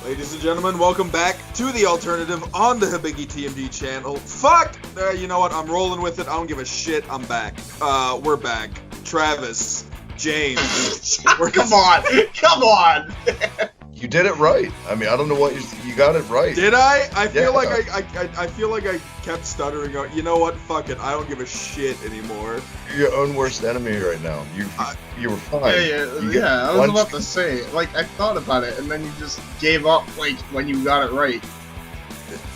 Ladies and gentlemen, welcome back to The Alternative on the Hibiki TMD channel. Fuck! You know what? I'm rolling with it. I don't give a shit. I'm back. We're back. Travis, James. Come on! You did it right. I mean, I don't know what you got it right. Did I? I feel like I feel like I kept stuttering. You know what? Fuck it. I don't give a shit anymore. You're your own worst enemy right now. You were fine. Yeah. I was about to say, like, I thought about it, and then you just gave up, like, when you got it right.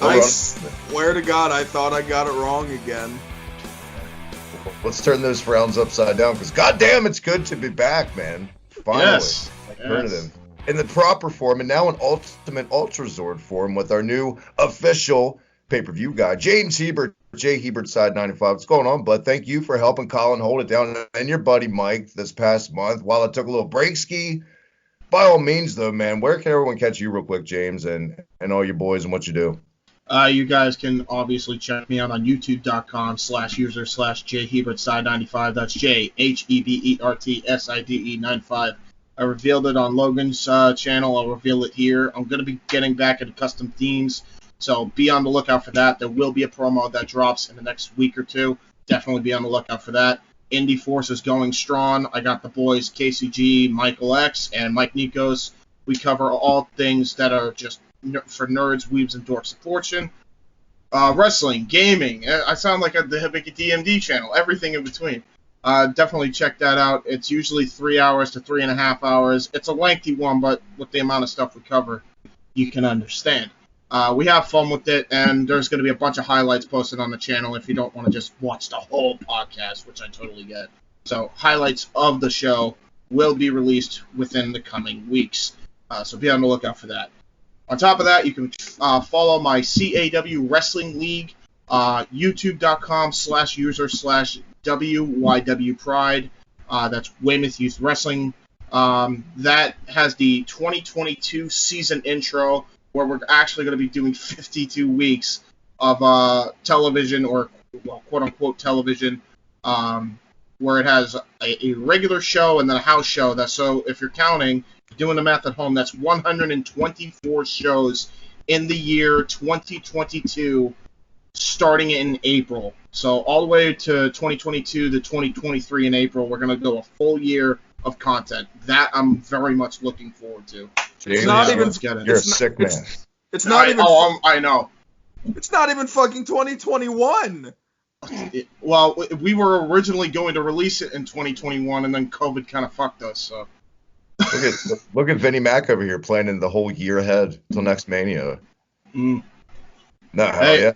I swear to God, I thought I got it wrong again. Let's turn those frowns upside down, because goddamn, it's good to be back, man. Finally. Yes. Alternative. In the proper form, and now in Ultimate Ultra Zord form with our new official pay-per-view guy, James Hebert, J. Hebert Side 95. What's going on, bud? Thank you for helping Colin hold it down, and your buddy Mike this past month while I took a little break ski. By all means, though, man, where can everyone catch you real quick, James, and all your boys and what you do? You guys can obviously check me out on youtube.com/user/JHebertSide95. That's JHEBERTSIDE95. I revealed it on Logan's channel. I'll reveal it here. I'm going to be getting back into custom themes, so be on the lookout for that. There will be a promo that drops in the next week or two. Definitely be on the lookout for that. Indie Force is going strong. I got the boys KCG, Michael X, and Mike Nikos. We cover all things that are just for nerds, weebs, and dorks of fortune. Wrestling, gaming. I sound like the Hibiki DMD channel. Everything in between. Definitely check that out. It's usually 3 hours to 3.5 hours. It's a lengthy one, but with the amount of stuff we cover, you can understand. We have fun with it, and there's going to be a bunch of highlights posted on the channel if you don't want to just watch the whole podcast, which I totally get. So highlights of the show will be released within the coming weeks. So be on the lookout for that. On top of that, you can follow my CAW Wrestling League, youtube.com/user/WYW Pride. That's Weymouth Youth Wrestling. That has the 2022 season intro, where we're actually going to be doing 52 weeks of television, or quote-unquote television, where it has a regular show and then a house show. So if you're counting, doing the math at home, that's 124 shows in the year 2022, starting in April. So all the way to 2022 to 2023 in April, we're going to go a full year of content. That I'm very much looking forward to. It's not even. You're a sick man. It's not even. I know. It's not even fucking 2021. Well, we were originally going to release it in 2021, and then COVID kind of fucked us. So. Look at Vinnie Mac over here planning the whole year ahead till next Mania. No, hell yeah.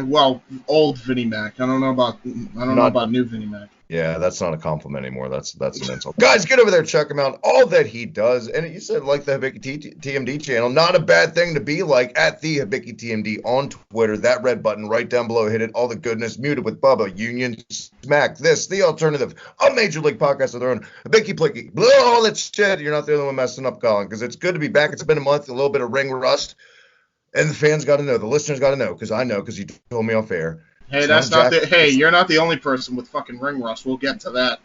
Well, old Vinnie Mac. I don't know about new Vinnie Mac. Yeah, that's not a compliment anymore. That's an insult. Guys, get over there, check him out. All that he does, and you said like the Hibiki TMD channel, not a bad thing to be like at the Hibiki TMD on Twitter. That red button right down below, hit it. All the goodness, Muted with Bubba, Union Smack, this, the alternative, a Major League podcast of their own, Hibiki Plicky, all that shit. You're not the only one messing up, Colin, because it's good to be back. It's been a month, a little bit of ring rust, and the fans got to know, the listeners got to know, because I know, because you told me off air. Hey, you're not the only person with fucking ring rust. We'll get to that.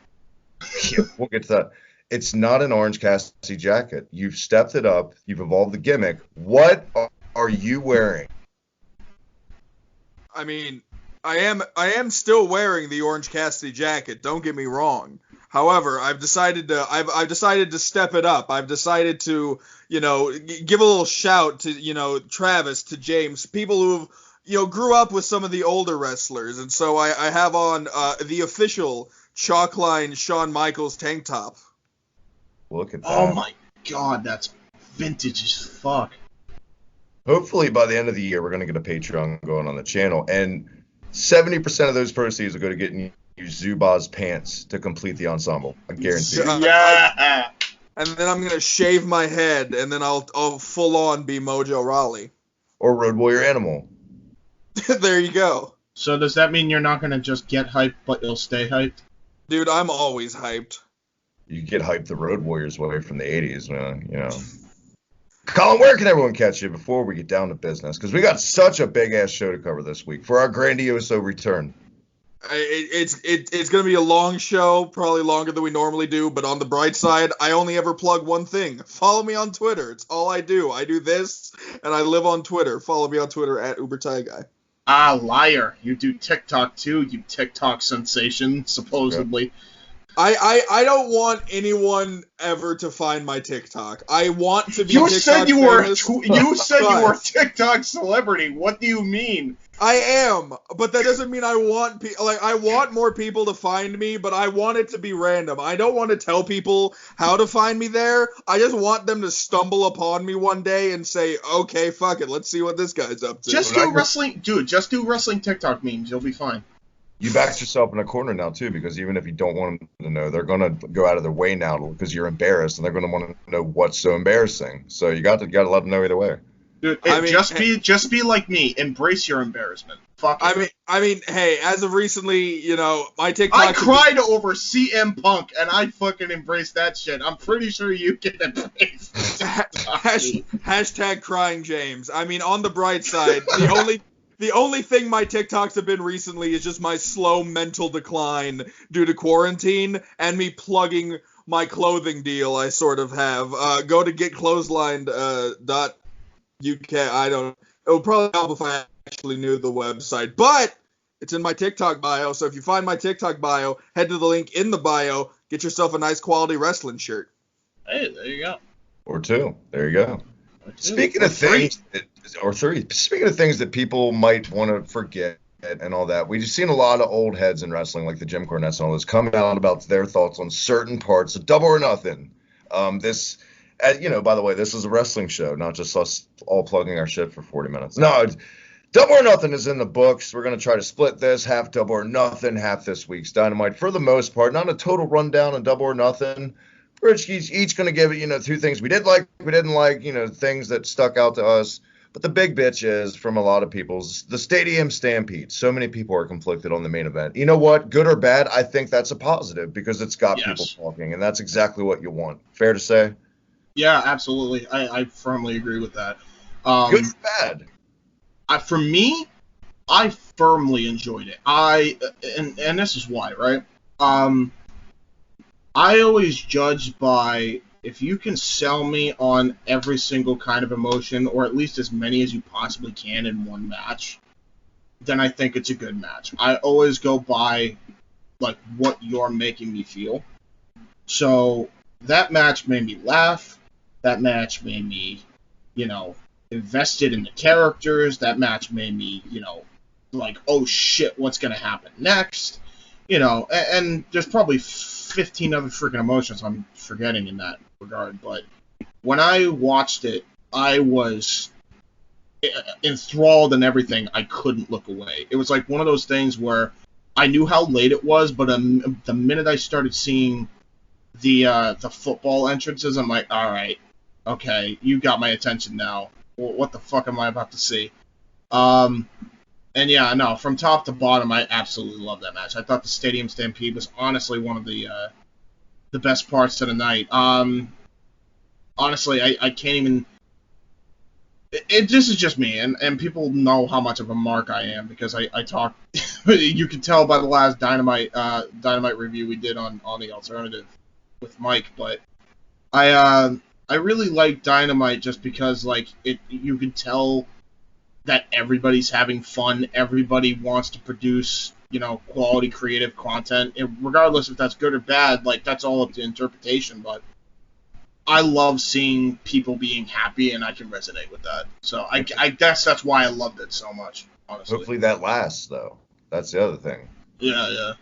Yeah, we'll get to that. It's not an Orange Cassidy jacket. You've stepped it up. You've evolved the gimmick. What are you wearing? I mean, I am still wearing the Orange Cassidy jacket. Don't get me wrong. However, I've decided to step it up. I've decided to, give a little shout to, Travis, to James, people who've, grew up with some of the older wrestlers, and so I have on the official Chalkline Shawn Michaels tank top. Look at that. Oh my god, that's vintage as fuck. Hopefully by the end of the year, we're going to get a Patreon going on the channel, and 70% of those proceeds are going to get you Zubaz pants to complete the ensemble. I guarantee you. Yeah. And then I'm going to shave my head, and then I'll full on be Mojo Rawley. Or Road Warrior Animal. There you go. So does that mean you're not going to just get hyped, but you'll stay hyped? Dude, I'm always hyped. You get hyped the Road Warriors way from the 80s, man, Colin, where can everyone catch you before we get down to business? Because we got such a big-ass show to cover this week for our grandioso return. It's going to be a long show, probably longer than we normally do, but on the bright side, I only ever plug one thing. Follow me on Twitter. It's all I do. I do this, and I live on Twitter. Follow me on Twitter at UberTieGuy. Ah, liar. You do TikTok too, you TikTok sensation, supposedly. I don't want anyone ever to find my TikTok. I want to be You TikTok said you famous, were you said you were a but TikTok celebrity. What do you mean? I am, but that doesn't mean I want I want more people to find me, but I want it to be random. I don't want to tell people how to find me there. I just want them to stumble upon me one day and say, "Okay, fuck it, let's see what this guy's up to." Just do wrestling, dude. Just do wrestling TikTok memes. You'll be fine. You backed yourself in a corner now too, because even if you don't want them to know, they're gonna go out of their way now because you're embarrassed, and they're gonna want to know what's so embarrassing. So you got to let them know either way. Dude, just be like me. Embrace your embarrassment. Fuck it. I mean, hey, as of recently, my TikTok. I cried over CM Punk, and I fucking embraced that shit. I'm pretty sure you can embrace hashtag crying James. I mean, on the bright side, the only thing my TikToks have been recently is just my slow mental decline due to quarantine and me plugging my clothing deal I sort of have. Go to getclotheslined.uk. It would probably help if I actually knew the website, but it's in my TikTok bio, so if you find my TikTok bio, head to the link in the bio, get yourself a nice quality wrestling shirt. Hey, there you go. Or two. There you go. Speaking of things that people might want to forget and all that, we've seen a lot of old heads in wrestling, like the Jim Cornettes and all this, coming out about their thoughts on certain parts of Double or Nothing. By the way, this is a wrestling show, not just us all plugging our shit for 40 minutes. No, Double or Nothing is in the books. We're going to try to split this, half Double or Nothing, half this week's Dynamite. For the most part, not a total rundown on Double or Nothing. We're each going to give it, two things we did like, we didn't like, things that stuck out to us. But the big bitch is, from a lot of people's, the Stadium Stampede. So many people are conflicted on the main event. You know what? Good or bad, I think that's a positive because it's got people talking, and that's exactly what you want. Fair to say? Yeah, absolutely. I firmly agree with that. Good or bad? For me, I firmly enjoyed it. And this is why, right? I always judge by if you can sell me on every single kind of emotion, or at least as many as you possibly can in one match, then I think it's a good match. I always go by like what you're making me feel. So that match made me laugh. That match made me, invested in the characters. That match made me, like, oh shit, what's going to happen next? And there's probably 15 other freaking emotions I'm forgetting in that regard. But when I watched it, I was enthralled in everything. I couldn't look away. It was like one of those things where I knew how late it was, but the minute I started seeing the football entrances, I'm like, all right, okay, you got my attention now. What the fuck am I about to see? And yeah, no, from top to bottom, I absolutely love that match. I thought the Stadium Stampede was honestly one of the best parts of the night. Honestly, I can't even. This is just me, and people know how much of a mark I am because I talk. You can tell by the last Dynamite review we did on the alternative with Mike, but I really like Dynamite just because you could tell that everybody's having fun. Everybody wants to produce, quality creative content, and regardless if that's good or bad, that's all up to interpretation. But I love seeing people being happy, and I can resonate with that. So I guess that's why I loved it so much, honestly. Hopefully that lasts, though. That's the other thing. Yeah.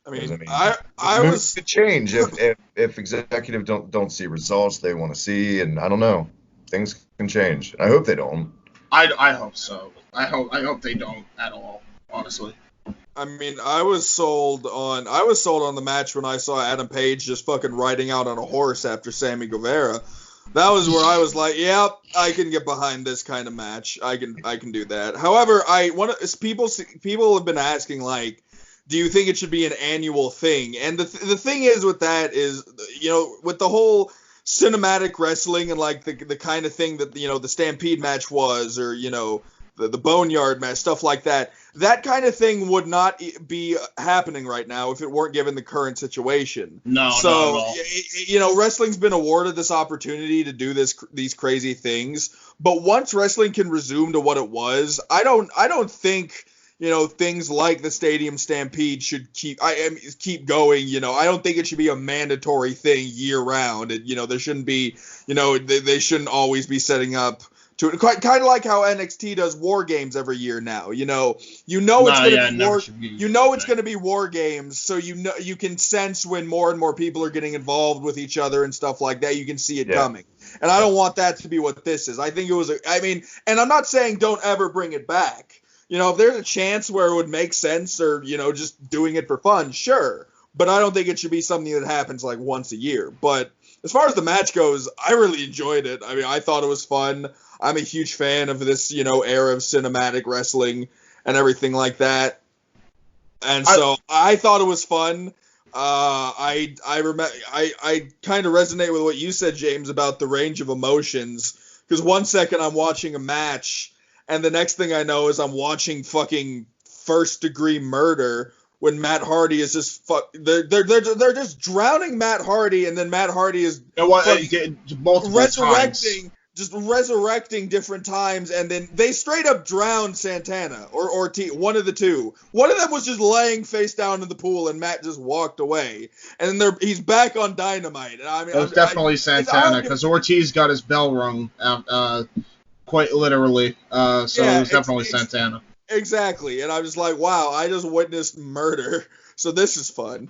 I mean, I was to change if executive don't see results they want to see, and I don't know, things can change. I hope they don't. I hope so. I hope they don't at all, honestly. I mean, I was sold on the match when I saw Adam Page just fucking riding out on a horse after Sammy Guevara. That was where I was like, yep, I can get behind this kind of match. I can do that. However, people have been asking, do you think it should be an annual thing? And the thing is with that is, with the whole cinematic wrestling and the kind of thing that the Stampede match was, or the Boneyard match, stuff like that. that kind of thing would not be happening right now if it weren't given the current situation. No, so, not at all. You know, wrestling's been awarded this opportunity to do these crazy things, but once wrestling can resume to what it was, I don't think, you know, things like the Stadium Stampede should keep going. You know, I don't think it should be a mandatory thing year round. You know, there shouldn't be, you know, they shouldn't always be setting up to kind of like how NXT does War Games every year now. You know it's going to be War Games, so you know you can sense when more and more people are getting involved with each other and stuff like that. You can see it coming, and I don't want that to be what this is. I think it was. And I'm not saying don't ever bring it back. You know, if there's a chance where it would make sense, or you know, just doing it for fun, sure. But I don't think it should be something that happens like once a year. But as far as the match goes, I really enjoyed it. I mean, I thought it was fun. I'm a huge fan of this, you know, era of cinematic wrestling and everything like that. And so I thought it was fun. I kind of resonate with what you said, James, about the range of emotions. Because one second I'm watching a match, and the next thing I know is I'm watching fucking First Degree Murder when Matt Hardy is just they're just drowning Matt Hardy, and then Matt Hardy is resurrecting different times, and then they straight up drowned Santana or Ortiz, one of the two. One of them was just laying face down in the pool, and Matt just walked away. And then he's back on Dynamite. And I mean, it was definitely Santana, because Ortiz got his bell rung, quite literally. So it was definitely Santana. Exactly, and I was like, wow, I just witnessed murder, so this is fun.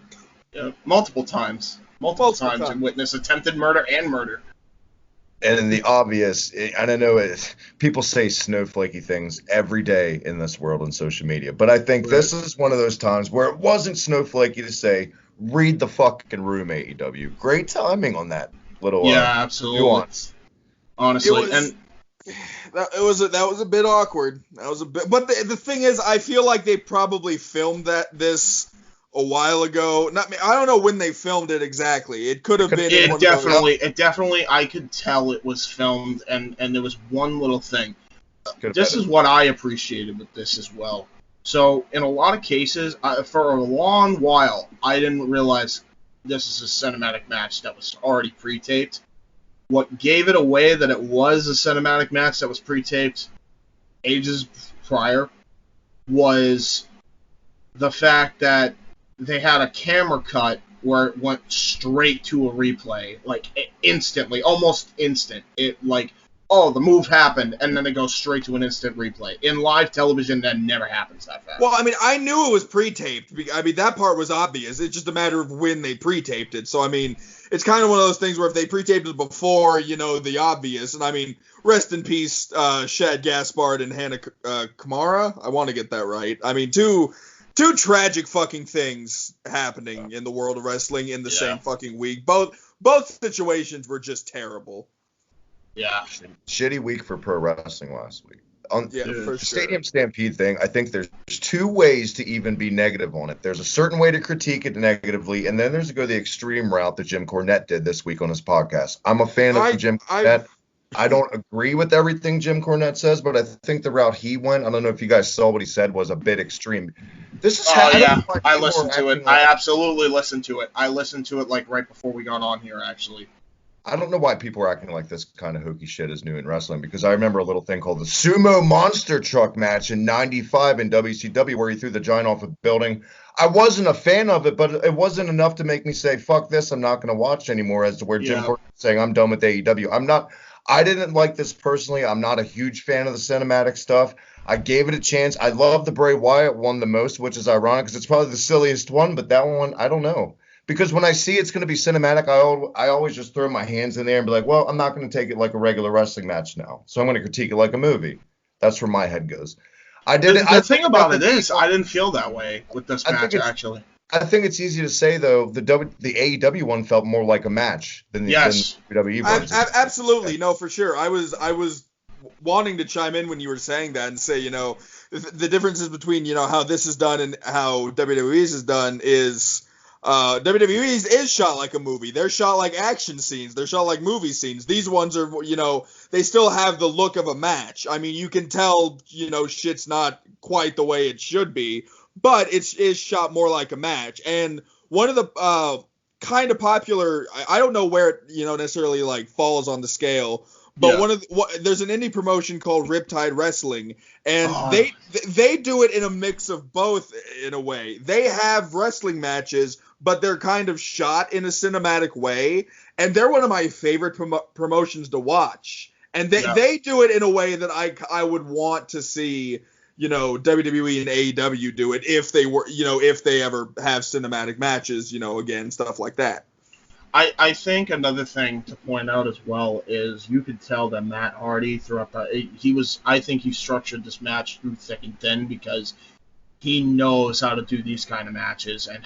Yeah, multiple times. Multiple times you witness attempted murder and murder. And in the obvious, and I know people say snowflakey things every day in this world on social media, but I think this is one of those times where it wasn't snowflakey to say, read the fucking room, AEW. Great timing on that little absolutely. Nuance. Honestly, that was a bit awkward. But the thing is, I feel like they probably filmed this a while ago. I don't know when they filmed it exactly. It could have been. It definitely. I could tell it was filmed, and there was one little thing. This is what I appreciated with this as well. So in a lot of cases, for a long while, I didn't realize this is a cinematic match that was already pre-taped. What gave it away that it was a cinematic match that was pre-taped ages prior was the fact that they had a camera cut where it went straight to a replay, like instantly, almost instant. It like, oh, the move happened, and then it goes straight to an instant replay. In live television, that never happens that fast. Well, I mean, I knew it was pre-taped. I mean, that part was obvious. It's just a matter of when they pre-taped it. So, I mean, it's kind of one of those things where if they pre-taped it before, you know, the obvious. And, I mean, rest in peace, Shad Gaspard and Hannah Kamara. I want to get that right. I mean, two tragic fucking things happening in the world of wrestling in the same fucking week. Both situations were just terrible. Yeah. Shitty week for pro wrestling last week. On the Stadium Stampede thing, I think there's two ways to even be negative on it. There's a certain way to critique it negatively, and then there's to go the extreme route that Jim Cornette did this week on his podcast. I'm a fan of Jim Cornette. I don't agree with everything Jim Cornette says, but I think the route he went, I don't know if you guys saw what he said, was a bit extreme. This is I listened to it. I absolutely listened to it. I listened to it like right before we got on here, actually. I don't know why people are acting like this kind of hokey shit is new in wrestling, because I remember a little thing called the Sumo Monster Truck match in '95 in WCW where he threw the giant off a building. I wasn't a fan of it, but it wasn't enough to make me say, fuck this, I'm not going to watch anymore, as to where Jim Cornette saying, I'm done with AEW. I didn't like this personally. I'm not a huge fan of the cinematic stuff. I gave it a chance. I love the Bray Wyatt one the most, which is ironic because it's probably the silliest one, but that one, I don't know. Because when I see it's going to be cinematic, I always just throw my hands in there and be like, well, I'm not going to take it like a regular wrestling match now. So I'm going to critique it like a movie. That's where my head goes. The thing about it is, I didn't feel that way with this match, actually. I think it's easy to say, though, the AEW one felt more like a match than the WWE version. Absolutely. No, for sure. I was wanting to chime in when you were saying that and say, you know, the differences between, you know, how this is done and how WWE's is done is WWE is shot like a movie. They're shot like action scenes. They're shot like movie scenes. These ones are, they still have the look of a match. I mean, you can tell, shit's not quite the way it should be, but it is shot more like a match. And one of the kind of popular, I don't know where it, necessarily like falls on the scale, but there's an indie promotion called Riptide Wrestling, and they do it in a mix of both in a way. They have wrestling matches, but they're kind of shot in a cinematic way, and they're one of my favorite promotions to watch. And they do it in a way that I would want to see, WWE and AEW do it if they were, if they ever have cinematic matches, again, stuff like that. I think another thing to point out as well is you could tell that Matt Hardy I think he structured this match through thick and thin because he knows how to do these kind of matches and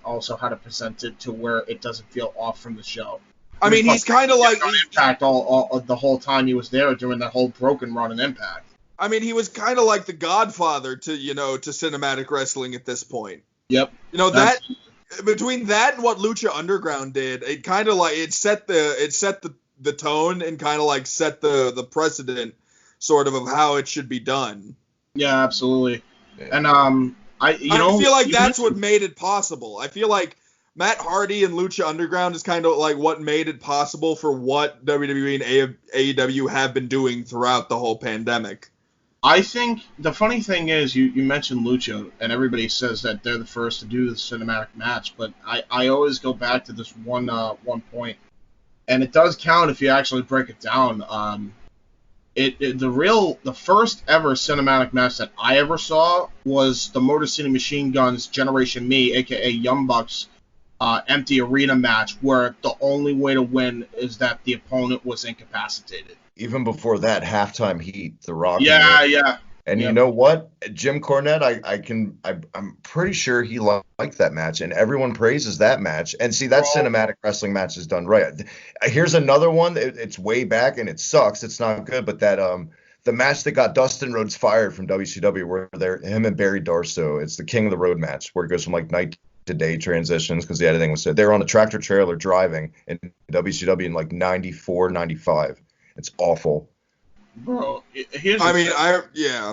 also how to present it to where it doesn't feel off from the show. I mean, he's kind of like Impact all the whole time he was there during that whole broken run in Impact. I mean, he was kind of like the godfather to cinematic wrestling at this point. Yep. That between that and what Lucha Underground did, it kind of like it set the tone and kind of like set the precedent sort of how it should be done. Yeah, absolutely. And I feel like that's what made it possible. I feel like Matt Hardy and Lucha Underground is kind of like what made it possible for what WWE and AEW have been doing throughout the whole pandemic. I think the funny thing is you mentioned Lucha, and everybody says that they're the first to do the cinematic match, but I always go back to this one point, and it does count if you actually break it down. The first ever cinematic match that I ever saw was the Motor City Machine Guns Generation Me, aka Young Bucks, empty arena match, where the only way to win is that the opponent was incapacitated. Even before that, halftime heat, The Rock. Yeah. And you know what? Jim Cornette, I'm pretty sure he liked that match, and everyone praises that match. And see, that cinematic wrestling match is done right. Here's another one. It's way back, and it sucks. It's not good, but that the match that got Dustin Rhodes fired from WCW, where him and Barry Darsow, it's the King of the Road match, where it goes from like night to day transitions because the editing was said. They were on a tractor trailer driving in WCW in like 94, 95. It's awful. Bro, here's the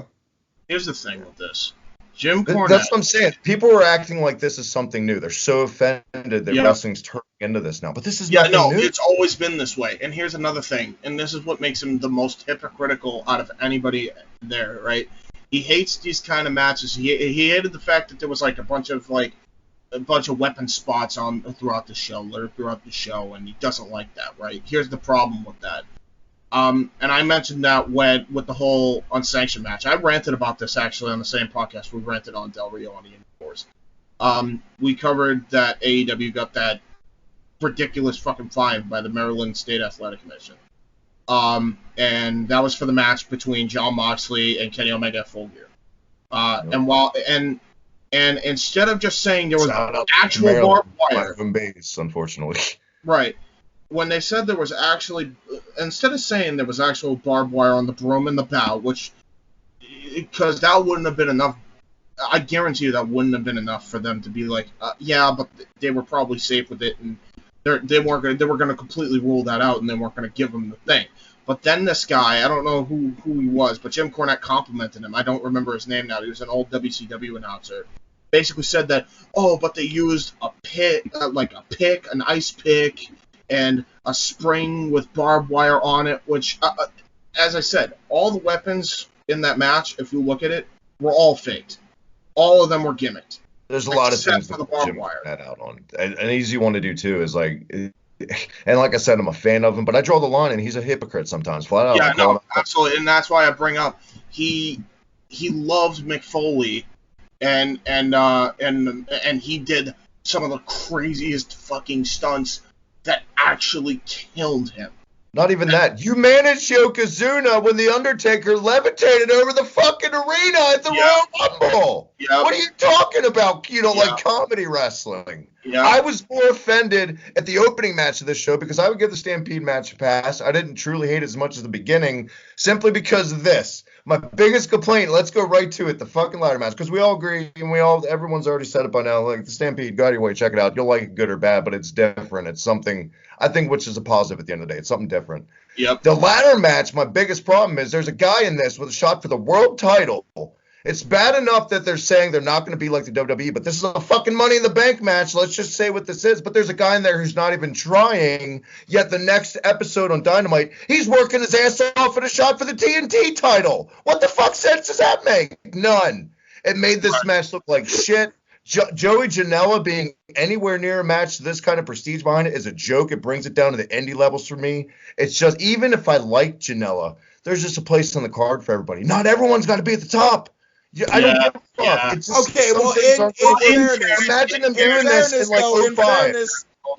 thing with this. Jim Cornette. That's what I'm saying. People are acting like this is something new. They're so offended that wrestling's turning into this now. But this is nothing new. It's always been this way. And here's another thing. And this is what makes him the most hypocritical out of anybody there, right? He hates these kind of matches. He hated the fact that there was like a bunch of weapon spots throughout the show, and he doesn't like that, right? Here's the problem with that. And I mentioned that with the whole unsanctioned match. I ranted about this actually on the same podcast we ranted on Del Rio on the Inforce. We covered that AEW got that ridiculous fucking fine by the Maryland State Athletic Commission. And that was for the match between Jon Moxley and Kenny Omega at Full Gear. And instead of just saying there was actual barbed wire, base, unfortunately, right? When they said there was actually, instead of saying there was actual barbed wire on the broom and the bow, because that wouldn't have been enough. I guarantee you that wouldn't have been enough for them to be like, but they were probably safe with it, and they were going to completely rule that out, and they weren't going to give them the thing. But then this guy, I don't know who he was, but Jim Cornette complimented him. I don't remember his name now. He was an old WCW announcer. Basically said that, but they used a pick, an ice pick, and a spring with barbed wire on it, which, as I said, all the weapons in that match, if you look at it, were all faked. All of them were gimmicked. There's a lot of things that Jim Cornette out on. An easy one to do, too, is like, and like I said, I'm a fan of him, but I draw the line, and he's a hypocrite sometimes. Flat out. Yeah, no, absolutely, and that's why I bring up, he loves Mick Foley, and he did some of the craziest fucking stunts that actually killed him. Not even that. You managed Yokozuna when The Undertaker levitated over the fucking arena at the Royal Rumble. Yep. What are you talking about? You know, Yeah. like comedy wrestling. Yeah. I was more offended at the opening match of this show because I would give the Stampede match a pass. I didn't truly hate it as much as the beginning, simply because of this. My biggest complaint, let's go right to it, the fucking ladder match, because we all agree, and everyone's already said it by now, like, the Stampede, go out of your way, check it out. You'll like it good or bad, but it's different. It's something, I think, which is a positive at the end of the day. It's something different. Yep. The ladder match, my biggest problem is there's a guy in this with a shot for the world title. It's bad enough that they're saying they're not going to be like the WWE, but this is a fucking Money in the Bank match. Let's just say what this is. But there's a guy in there who's not even trying, yet the next episode on Dynamite, he's working his ass off at a shot for the TNT title. What the fuck sense does that make? None. It made this match look like shit. Joey Janela being anywhere near a match, this kind of prestige behind it is a joke. It brings it down to the indie levels for me. It's just, even if I like Janela, there's just a place on the card for everybody. Not everyone's got to be at the top. I don't give a fuck. Yeah. It's just, Okay, well, in fairness, imagine them doing this in like 05.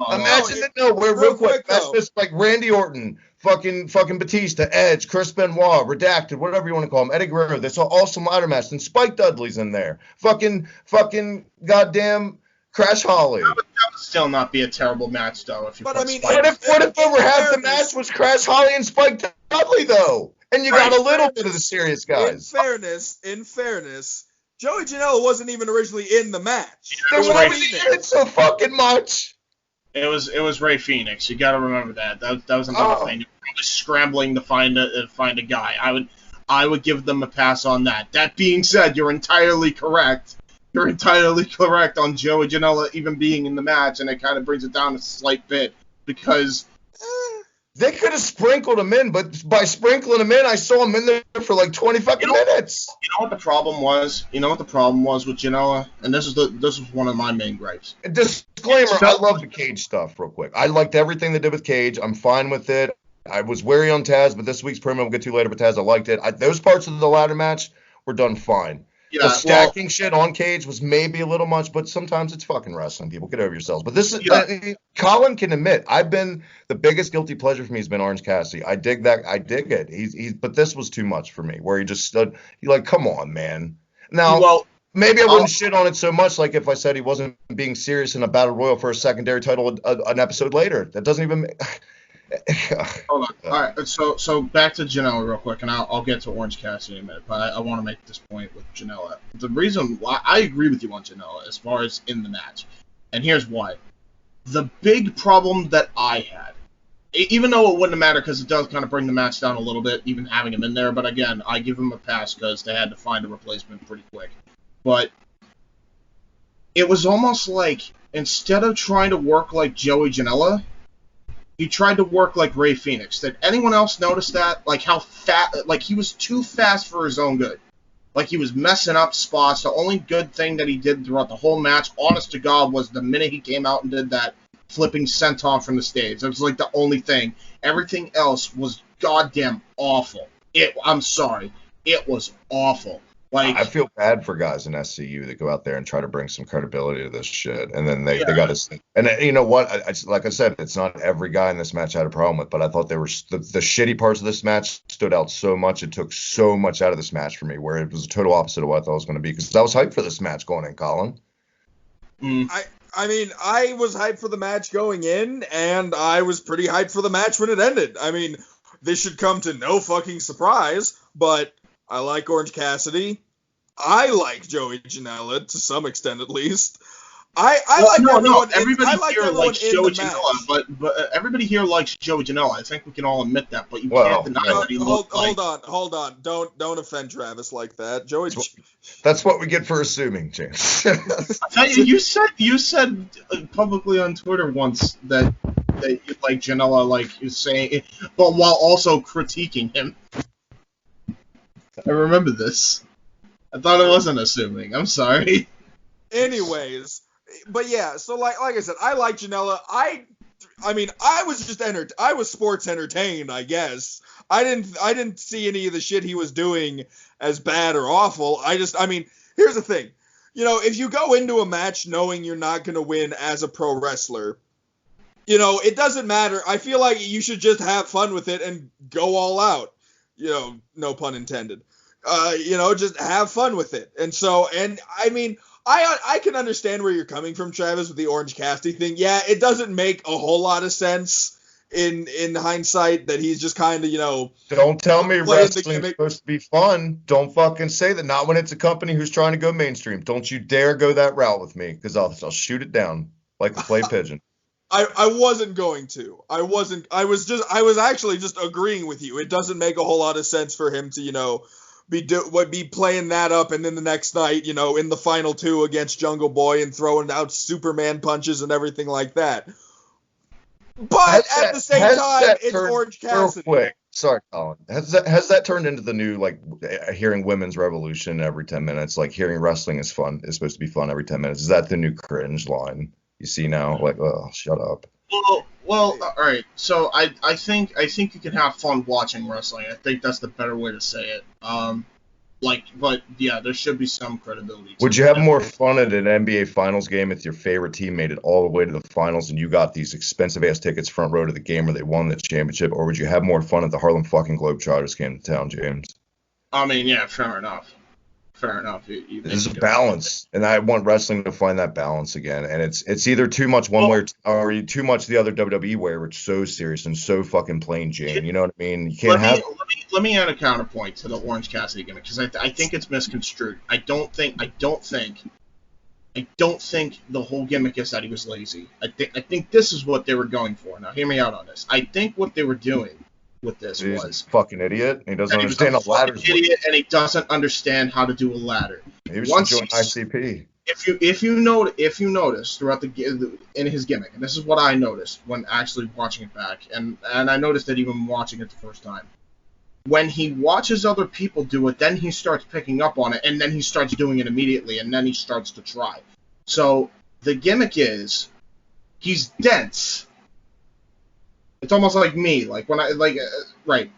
Imagine that. No, real quick. That's just like Randy Orton, fucking Batista, Edge, Chris Benoit, Redacted, whatever you want to call him, Eddie Guerrero. They saw awesome ladder match, and Spike Dudley's in there. Fucking goddamn Crash Holly. That would still not be a terrible match, though. If you But put I mean, Spike. What if over half the match was Crash Holly and Spike Dudley, though? And you got a little bit of the serious guys. In fairness, Joey Janela wasn't even originally in the match. They was were Ray in it so fucking much. It was Ray Phoenix. You got to remember that. That was another thing. You're probably scrambling to find a guy. I would give them a pass on that. That being said, you're entirely correct. You're entirely correct on Joey Janela even being in the match, and it kind of brings it down a slight bit because. They could have sprinkled him in, but by sprinkling him in, I saw him in there for like 20 fucking minutes. You know what the problem was? You know what the problem was with Janela? And this was one of my main gripes. Disclaimer, I love the Cage stuff, real quick. I liked everything they did with Cage. I'm fine with it. I was wary on Taz, but this week's promo we'll get to later, but Taz, I liked it. Those parts of the ladder match were done fine. Yeah, the stacking shit on Cage was maybe a little much, but sometimes it's fucking wrestling. People, get over yourselves. But this is Colin can admit I've been the biggest guilty pleasure for me has been Orange Cassidy. I dig that. I dig it. He's but this was too much for me. Where he just stood. He like, come on, man. Now maybe I wouldn't shit on it so much. Like if I said he wasn't being serious in a battle royal for a secondary title an episode later. That doesn't even. Hold on. All right. So back to Janela real quick, and I'll get to Orange Cassidy in a minute. But I want to make this point with Janela. The reason why I agree with you on Janela as far as in the match, and here's why. The big problem that I had, even though it wouldn't have mattered because it does kind of bring the match down a little bit, even having him in there. But again, I give him a pass because they had to find a replacement pretty quick. But it was almost like instead of trying to work like Joey Janela, he tried to work like Ray Phoenix. Did anyone else notice that? Like how fast, like he was too fast for his own good. Like he was messing up spots. The only good thing that he did throughout the whole match, honest to God, was the minute he came out and did that flipping senton from the stage. That was like the only thing. Everything else was goddamn awful. I'm sorry. It was awful. Like I feel bad for guys in SCU that go out there and try to bring some credibility to this shit, and then they got to. And you know what? Like I said, it's not every guy in this match I had a problem with, but I thought there were the shitty parts of this match stood out so much. It took so much out of this match for me, where it was a total opposite of what I thought it was going to be. Because I was hyped for this match going in, Colin. I mean, I was hyped for the match going in, and I was pretty hyped for the match when it ended. I mean, this should come to no fucking surprise, but I like Orange Cassidy. I like Joey Janela to some extent, at least. Everybody here likes Joey Janela, but everybody here likes Joey Janela. I think we can all admit that, but you can't deny that he looked like. Hold on. Don't offend Travis like that. Joey. That's what we get for assuming, James. You said publicly on Twitter once that you like Janela, like you're saying, but while also critiquing him. I remember this. I thought it wasn't assuming. I'm sorry. Anyways, but yeah, so like I said, I like Janela. I mean, I was just I was sports entertained, I guess. I didn't see any of the shit he was doing as bad or awful. I mean, here's the thing. You know, if you go into a match knowing you're not going to win as a pro wrestler, you know, it doesn't matter. I feel like you should just have fun with it and go all out. You know, no pun intended. just have fun with it. And so, and I mean, I can understand where you're coming from, Travis, with the Orange Cassidy thing. Yeah, it doesn't make a whole lot of sense in hindsight that he's just kind of, Don't tell me playing wrestling's supposed to be fun. Don't fucking say that. Not when it's a company who's trying to go mainstream. Don't you dare go that route with me, because I'll shoot it down like a clay pigeon. I wasn't going to. I was actually just agreeing with you. It doesn't make a whole lot of sense for him to, be playing that up, and then the next night, in the final 2 against Jungle Boy and throwing out Superman punches and everything like that. But at the same time, it's Orange Cassidy. Real quick. Sorry, Colin. Has that turned into the new, like, hearing women's revolution every 10 minutes? Like, hearing wrestling is fun. It's supposed to be fun every 10 minutes. Is that the new cringe line you see now? Like, oh, shut up. Well, all right. So I think you can have fun watching wrestling. I think that's the better way to say it. But yeah, there should be some credibility. Would you have more fun at an NBA Finals game if your favorite team made it all the way to the finals and you got these expensive ass tickets front row to the game where they won the championship, or would you have more fun if the Harlem fucking Globetrotters came to town, James? I mean, yeah, fair enough. There's a balance, and I want wrestling to find that balance again. And it's either too much one way or too much the other WWE way, where it's so serious and so fucking plain Jane. You know what I mean? You can't Let me add a counterpoint to the Orange Cassidy gimmick, because I think it's misconstrued. I don't think the whole gimmick is that he was lazy. I think this is what they were going for. Now, hear me out on this. I think what they were doing with this was a fucking idiot. He doesn't understand a ladder. Idiot, and he doesn't understand how to do a ladder. He was doing ICP. If you notice throughout in his gimmick, and this is what I noticed when actually watching it back, and I noticed that even watching it the first time, when he watches other people do it, then he starts picking up on it, and then he starts doing it immediately, and then he starts to try. So the gimmick is he's dense. It's almost like me, like when right.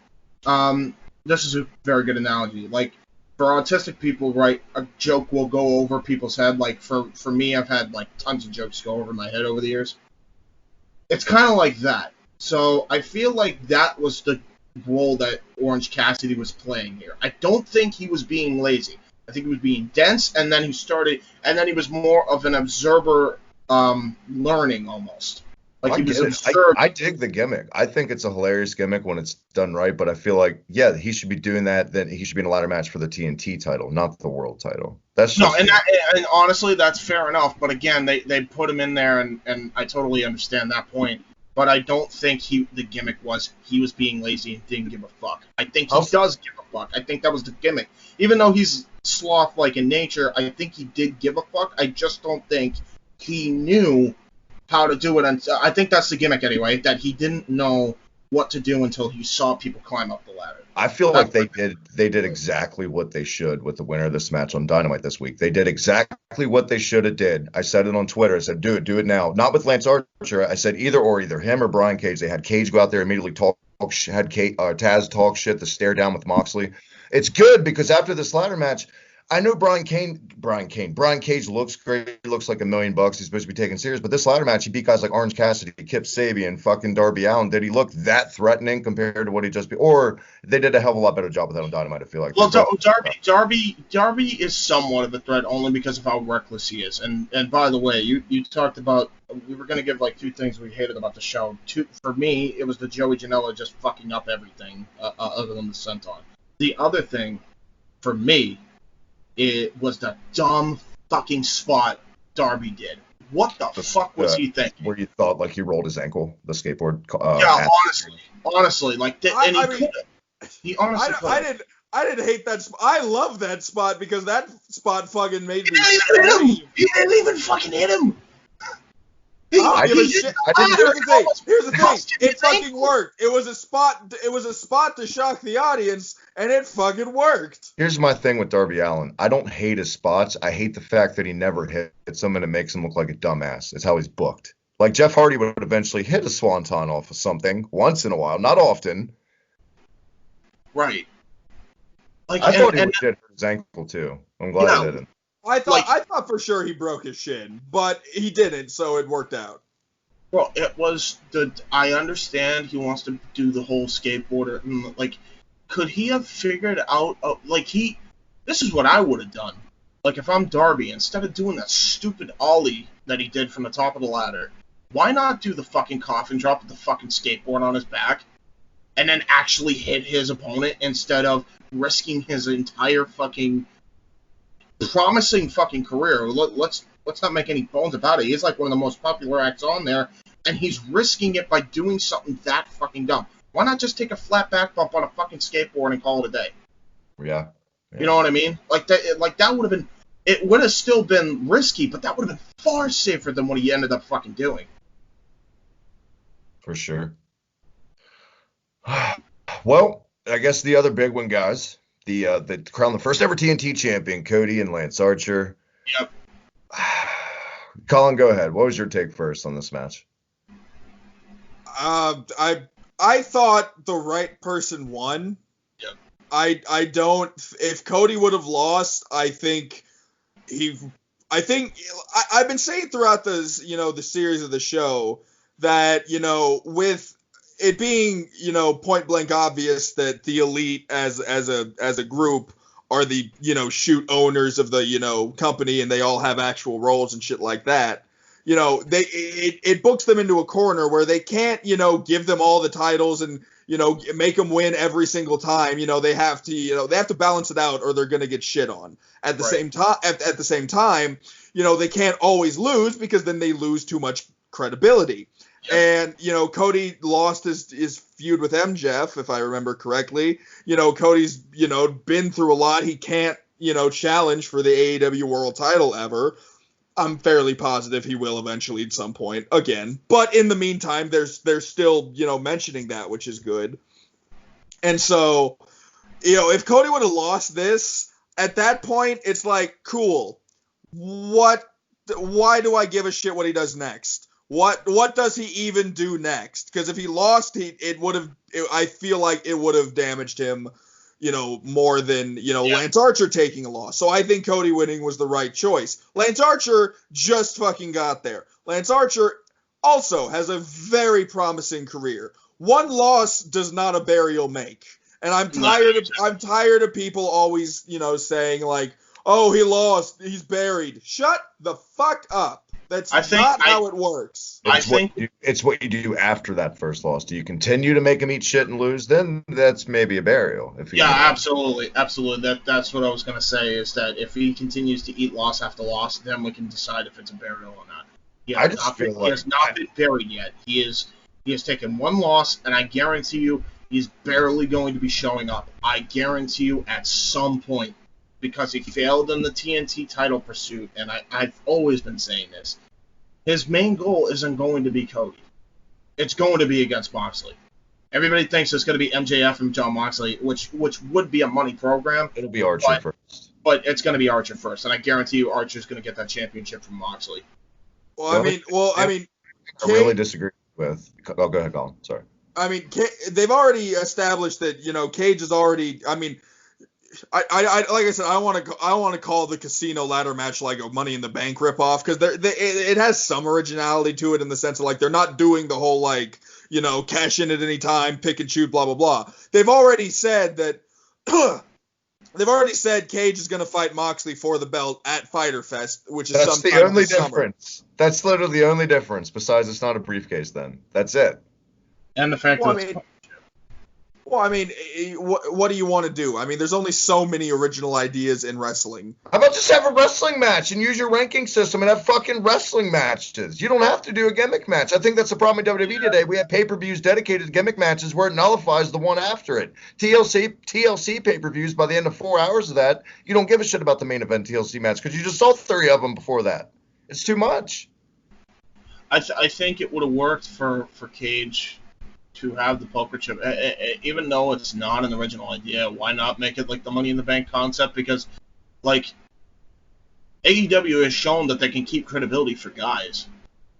This is a very good analogy. Like, for autistic people, right, a joke will go over people's head. Like, for me, I've had, like, tons of jokes go over my head over the years. It's kind of like that. So I feel like that was the role that Orange Cassidy was playing here. I don't think he was being lazy. I think he was being dense, and then he was more of an observer, learning almost. Like, I dig the gimmick. I think it's a hilarious gimmick when it's done right, but I feel like, yeah, he should be doing that. Then he should be in a ladder match for the TNT title, not the world title. That's just and honestly, that's fair enough. But again, they put him in there, and I totally understand that point. But I don't think the gimmick was he was being lazy and didn't give a fuck. I think he does give a fuck. I think that was the gimmick. Even though he's sloth-like in nature, I think he did give a fuck. I just don't think he knew how to do it. And I think that's the gimmick anyway, that he didn't know what to do until he saw people climb up the ladder. I feel like they did exactly what they should with the winner of this match on Dynamite this week. They did exactly what they should have did. I said it on Twitter. I said, do it now. Not with Lance Archer. I said either him or Brian Cage. They had Cage go out there immediately had Taz talk shit, the stare down with Moxley. It's good because after this ladder match, I know Brian Cage looks great. He looks like $1 million. He's supposed to be taken serious. But this ladder match, he beat guys like Orange Cassidy, Kip Sabian, fucking Darby Allin. Did he look that threatening compared to what he just beat? Or they did a hell of a lot better job with that on Dynamite, I feel like. Well, Darby is somewhat of a threat only because of how reckless he is. And by the way, you talked about, we were going to give like 2 things we hated about the show. For me, it was the Joey Janela just fucking up everything other than the senton. The other thing, for me, it was the dumb fucking spot Darby did. What the fuck was he thinking? Where you thought like he rolled his ankle, the skateboard. Yeah, honestly, like, he honestly could. I didn't hate that spot. I love that spot because that spot fucking made me. He didn't even fucking hit him. Here's the thing. It fucking worked. It was a spot to shock the audience, and it fucking worked. Here's my thing with Darby Allin. I don't hate his spots. I hate the fact that he never hits them, and it makes him look like a dumbass. It's how he's booked. Like, Jeff Hardy would eventually hit a swanton off of something once in a while, not often. Right. Like, I thought he would hit his ankle too. I'm glad he didn't. I thought for sure he broke his shin, but he didn't, so it worked out. Well, it was I understand he wants to do the whole skateboarder, and like, could he have figured out, this is what I would have done. Like, if I'm Darby, instead of doing that stupid ollie that he did from the top of the ladder, why not do the fucking coffin drop with the fucking skateboard on his back and then actually hit his opponent instead of risking his entire fucking promising fucking career? Let's not make any bones about it. He's like one of the most popular acts on there, and he's risking it by doing something that fucking dumb. Why not just take a flat back bump on a fucking skateboard and call it a day? Yeah. You know what I mean? Like that would have been. It would have still been risky, but that would have been far safer than what he ended up fucking doing. For sure. Well, I guess the other big one, guys, the crown the first ever TNT champion, Cody and Lance Archer. Yep. Colin, go ahead. What was your take first on this match? I thought the right person won. Yep. I don't. If Cody would have lost, I've been saying throughout the series of the show that, with it being, point blank obvious that the Elite as a group are the, shoot owners of the, company, and they all have actual roles and shit like that. It books them into a corner where they can't, give them all the titles and, make them win every single time. They have to balance it out, or they're going to get shit on. At the same time, at the same time, they can't always lose, because then they lose too much credibility. Yep. And, Cody lost his feud with MJF, if I remember correctly. Cody's, been through a lot. He can't, challenge for the AEW World title ever. I'm fairly positive he will eventually at some point again. But in the meantime, there's still, mentioning that, which is good. And so, if Cody would have lost this, at that point, it's like, cool. Why do I give a shit what he does next? What does he even do next? Because if he lost, I feel like it would have damaged him, more than, Lance Archer taking a loss. So I think Cody winning was the right choice. Lance Archer just fucking got there. Lance Archer also has a very promising career. One loss does not a burial make. And I'm tired of people always, saying like, oh, he lost, he's buried. Shut the fuck up. That's not how it works. It's what you do after that first loss. Do you continue to make him eat shit and lose? Then that's maybe a burial. Absolutely. That's what I was going to say, is that if he continues to eat loss after loss, then we can decide if it's a burial or not. He has not been buried yet. He has taken one loss, and I guarantee you he's barely going to be showing up. I guarantee you at some point. Because he failed in the TNT title pursuit, and I've always been saying this. His main goal isn't going to be Cody. It's going to be against Moxley. Everybody thinks it's going to be MJF and John Moxley, which would be a money program. It'll be Archer first. But it's going to be Archer first, and I guarantee you Archer's going to get that championship from Moxley. I really disagree with. Oh, go ahead, Colin. Sorry. I mean, they've already established that, Cage is already. I mean, I like I said, I want to call the casino ladder match like a Money in the Bank ripoff, because it has some originality to it, in the sense of like they're not doing the whole like, cash in at any time, pick and shoot, blah blah blah. They've already said that. They've already said Cage is going to fight Moxley for the belt at Fyter Fest, which is that's the only difference. That's literally the only difference. Besides, it's not a briefcase. Then that's it. And the fact that. What do you want to do? I mean, there's only so many original ideas in wrestling. How about just have a wrestling match and use your ranking system and have fucking wrestling matches? You don't have to do a gimmick match. I think that's the problem in WWE today. We have pay-per-views dedicated to gimmick matches where it nullifies the one after it. TLC pay-per-views, by the end of 4 hours of that, you don't give a shit about the main event TLC match because you just saw 3 of them before that. It's too much. I think it would have worked for Cage to have the poker chip, even though it's not an original idea. Why not make it like the Money in the Bank concept? Because, like, AEW has shown that they can keep credibility for guys.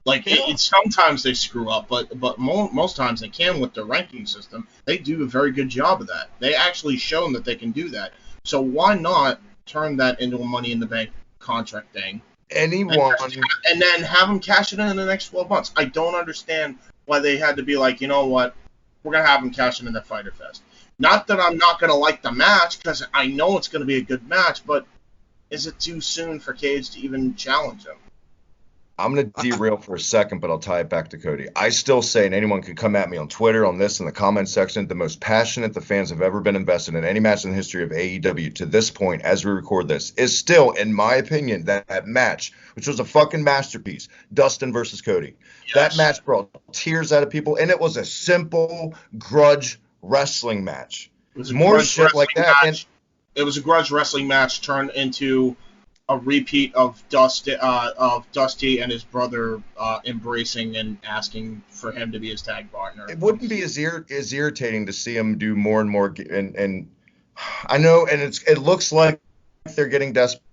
Like, sometimes they screw up, but most times they can with their ranking system. They do a very good job of that. They actually shown that they can do that. So why not turn that into a Money in the Bank contract thing? And then have them cash it in the next 12 months. I don't understand why they had to be like, you know what, we're going to have them cash in that Fyter Fest. Not that I'm not going to like the match, because I know it's going to be a good match, but is it too soon for Cage to even challenge him? I'm going to derail for a second, but I'll tie it back to Cody. I still say, and anyone can come at me on Twitter, on this, in the comment section, the most passionate the fans have ever been invested in any match in the history of AEW to this point, as we record this, is still, in my opinion, that match, which was a fucking masterpiece, Dustin versus Cody. Yes. That match brought tears out of people, and it was a simple grudge wrestling match. It was more shit like that. And it was a grudge wrestling match turned into a repeat of Dusty and his brother embracing and asking for him to be his tag partner. It wouldn't be as irritating to see him do more and more, and I know, and it looks like they're getting desperate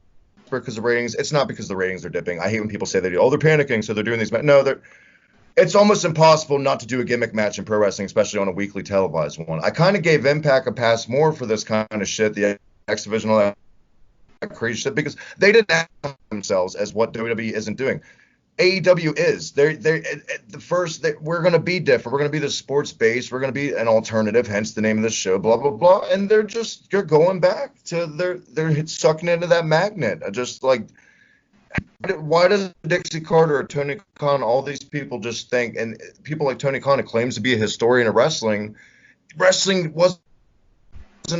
because of ratings. It's not because the ratings are dipping. I hate when people say they're panicking, so they're doing these. No, it's almost impossible not to do a gimmick match in pro wrestling, especially on a weekly televised one. I kind of gave Impact a pass more for this kind of shit, the X Division, all that crazy shit, because they didn't ask themselves as what WWE isn't doing. AEW is. We're going to be different. We're going to be the sports base. We're going to be an alternative, hence the name of the show, blah, blah, blah. And they're going back to they're sucking into that magnet. Just like, why does Dixie Carter or Tony Khan, all these people just think, and people like Tony Khan, who claims to be a historian of wrestling wasn't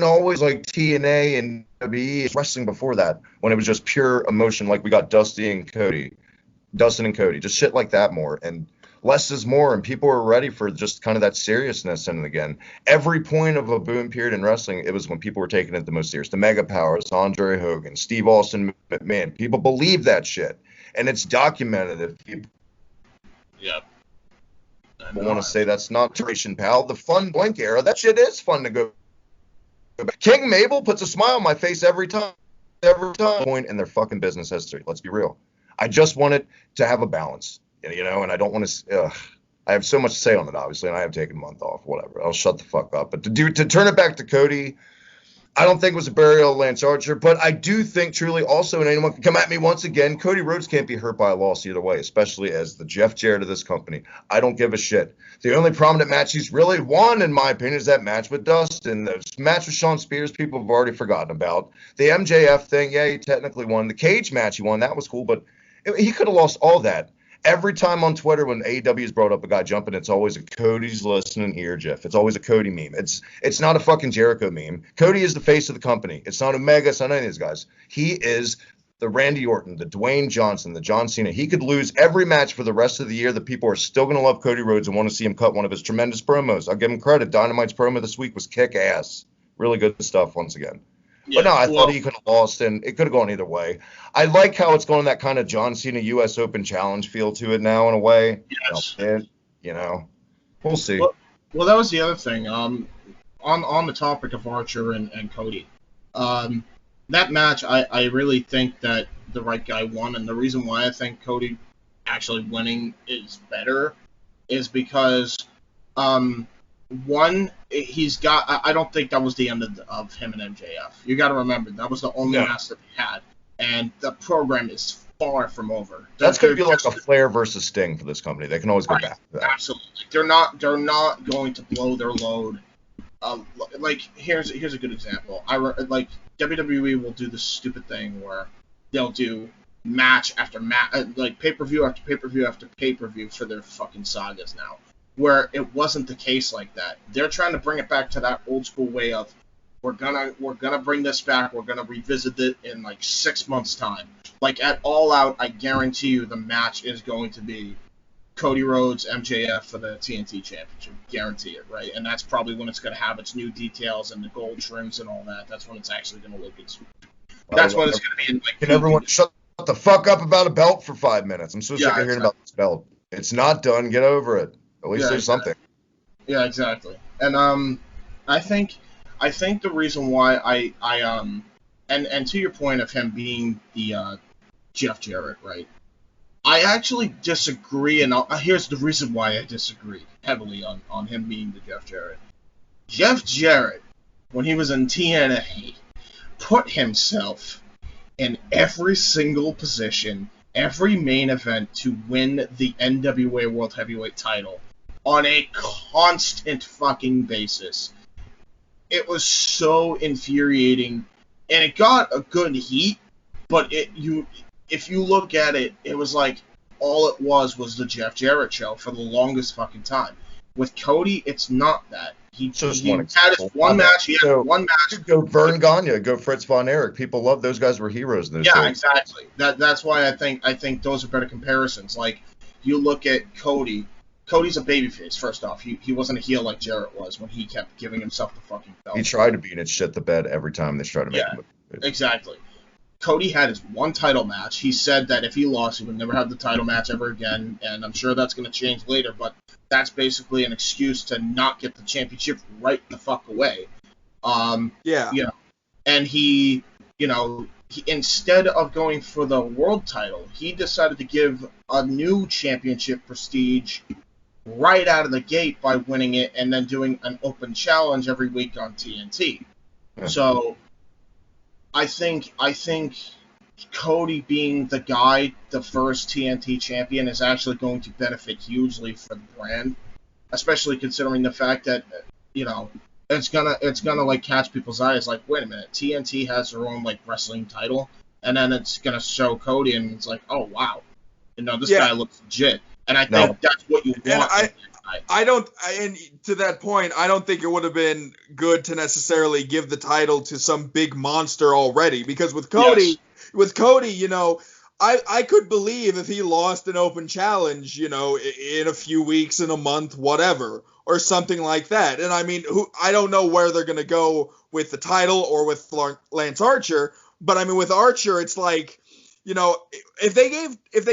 always like TNA and WWE wrestling before that, when it was just pure emotion, like we got Dustin and Cody, just shit like that more, and less is more, and people were ready for just kind of that seriousness. And again, every point of a boom period in wrestling, it was when people were taking it the most serious. The Mega Powers, Andre Hogan, Steve Austin, McMahon, people believe that shit, and it's documented. If people want to say that's not tradition, pal, the fun Blink era, that shit is fun to go. King Mabel puts a smile on my face every time point in their fucking business history. Let's be real. I just want it to have a balance, and I don't want to. I have so much to say on it, obviously, and I have taken a month off. Whatever, I'll shut the fuck up. But to turn it back to Cody, I don't think it was a burial of Lance Archer, but I do think truly also, and anyone can come at me once again, Cody Rhodes can't be hurt by a loss either way, especially as the Jeff Jarrett of this company. I don't give a shit. The only prominent match he's really won, in my opinion, is that match with Dustin. The match with Shawn Spears, people have already forgotten about. The MJF thing, yeah, he technically won. The cage match he won, that was cool, but he could have lost all that. Every time on Twitter when AEW has brought up a guy jumping, it's always a Cody's listening ear, Jeff. It's always a Cody meme. It's not a fucking Jericho meme. Cody is the face of the company. It's not Omega. It's not any of these guys. He is the Randy Orton, the Dwayne Johnson, the John Cena. He could lose every match for the rest of the year. The people are still going to love Cody Rhodes and want to see him cut one of his tremendous promos. I'll give him credit. Dynamite's promo this week was kick-ass. Really good stuff once again. Yeah, but no, I thought he could have lost, and it could have gone either way. I like how it's going that kind of John Cena U.S. Open Challenge feel to it now in a way. Yes. We'll see. Well, that was the other thing. On the topic of Archer and Cody, that match, I really think that the right guy won, and the reason why I think Cody actually winning is better is because one, he's got. I don't think that was the end of him and MJF. You got to remember that was the only match that he had, and the program is far from over. That's going to be like a Flair versus Sting for this company. They can always go back to that. Absolutely, they're not going to blow their load. Like here's a good example. Like WWE will do this stupid thing where they'll do match after match, like pay-per-view after pay-per-view after pay-per-view for their fucking sagas now. Where it wasn't the case like that. They're trying to bring it back to that old school way of we're gonna bring this back, we're gonna revisit it in like 6 months' time. Like at All Out, I guarantee you the match is going to be Cody Rhodes, MJF for the TNT Championship. Guarantee it, right? And that's probably when it's gonna have its new details and the gold trims and all that. That's when it's actually gonna look good. That's when it's gonna be in like. Can everyone shut the fuck up about a belt for 5 minutes? I'm so sick of hearing about this belt. It's not done. Get over it. At least there's something. Yeah, exactly. And I think the reason why and to your point of him being the Jeff Jarrett, right? I actually disagree, and here's the reason why I disagree heavily on him being the Jeff Jarrett. Jeff Jarrett, when he was in TNA, put himself in every single position, every main event to win the NWA World Heavyweight title on a constant fucking basis. it was so infuriating, and it got a good heat, but if you look at it, it was like all it was the Jeff Jarrett show for the longest fucking time. With Cody, it's not that. He had his one match. He had one match. Go Vern Gagne, go Fritz Von Erich. People love those guys. Were heroes in those days. Yeah, exactly. That's why I think those are better comparisons. Like, you look at Cody. Cody's a babyface. First off, he wasn't a heel like Jarrett was when he kept giving himself the fucking belt. He tried to beat it shit the bed every time they tried to make him. Exactly. Cody had his one title match. He said that if he lost, he would never have the title match ever again, and I'm sure that's going to change later, but that's basically an excuse to not get the championship right the fuck away. Yeah. You know, and he instead of going for the world title, he decided to give a new championship prestige right out of the gate by winning it and then doing an open challenge every week on TNT. Yeah. So I think Cody being the guy, the first TNT champion, is actually going to benefit hugely for the brand, especially considering the fact that, you know, it's gonna like catch people's eyes. Like, wait a minute, TNT has their own like wrestling title, and then it's gonna show Cody, and it's like, oh wow, you know, this guy looks legit, and I think that's what you want. And to that point, I don't think it would have been good to necessarily give the title to some big monster already, because with Cody, you know, I could believe if he lost an open challenge, you know, in a few weeks, in a month, whatever, or something like that. And I mean, I don't know where they're going to go with the title or with Lance Archer, but I mean, with Archer, it's like, you know, if they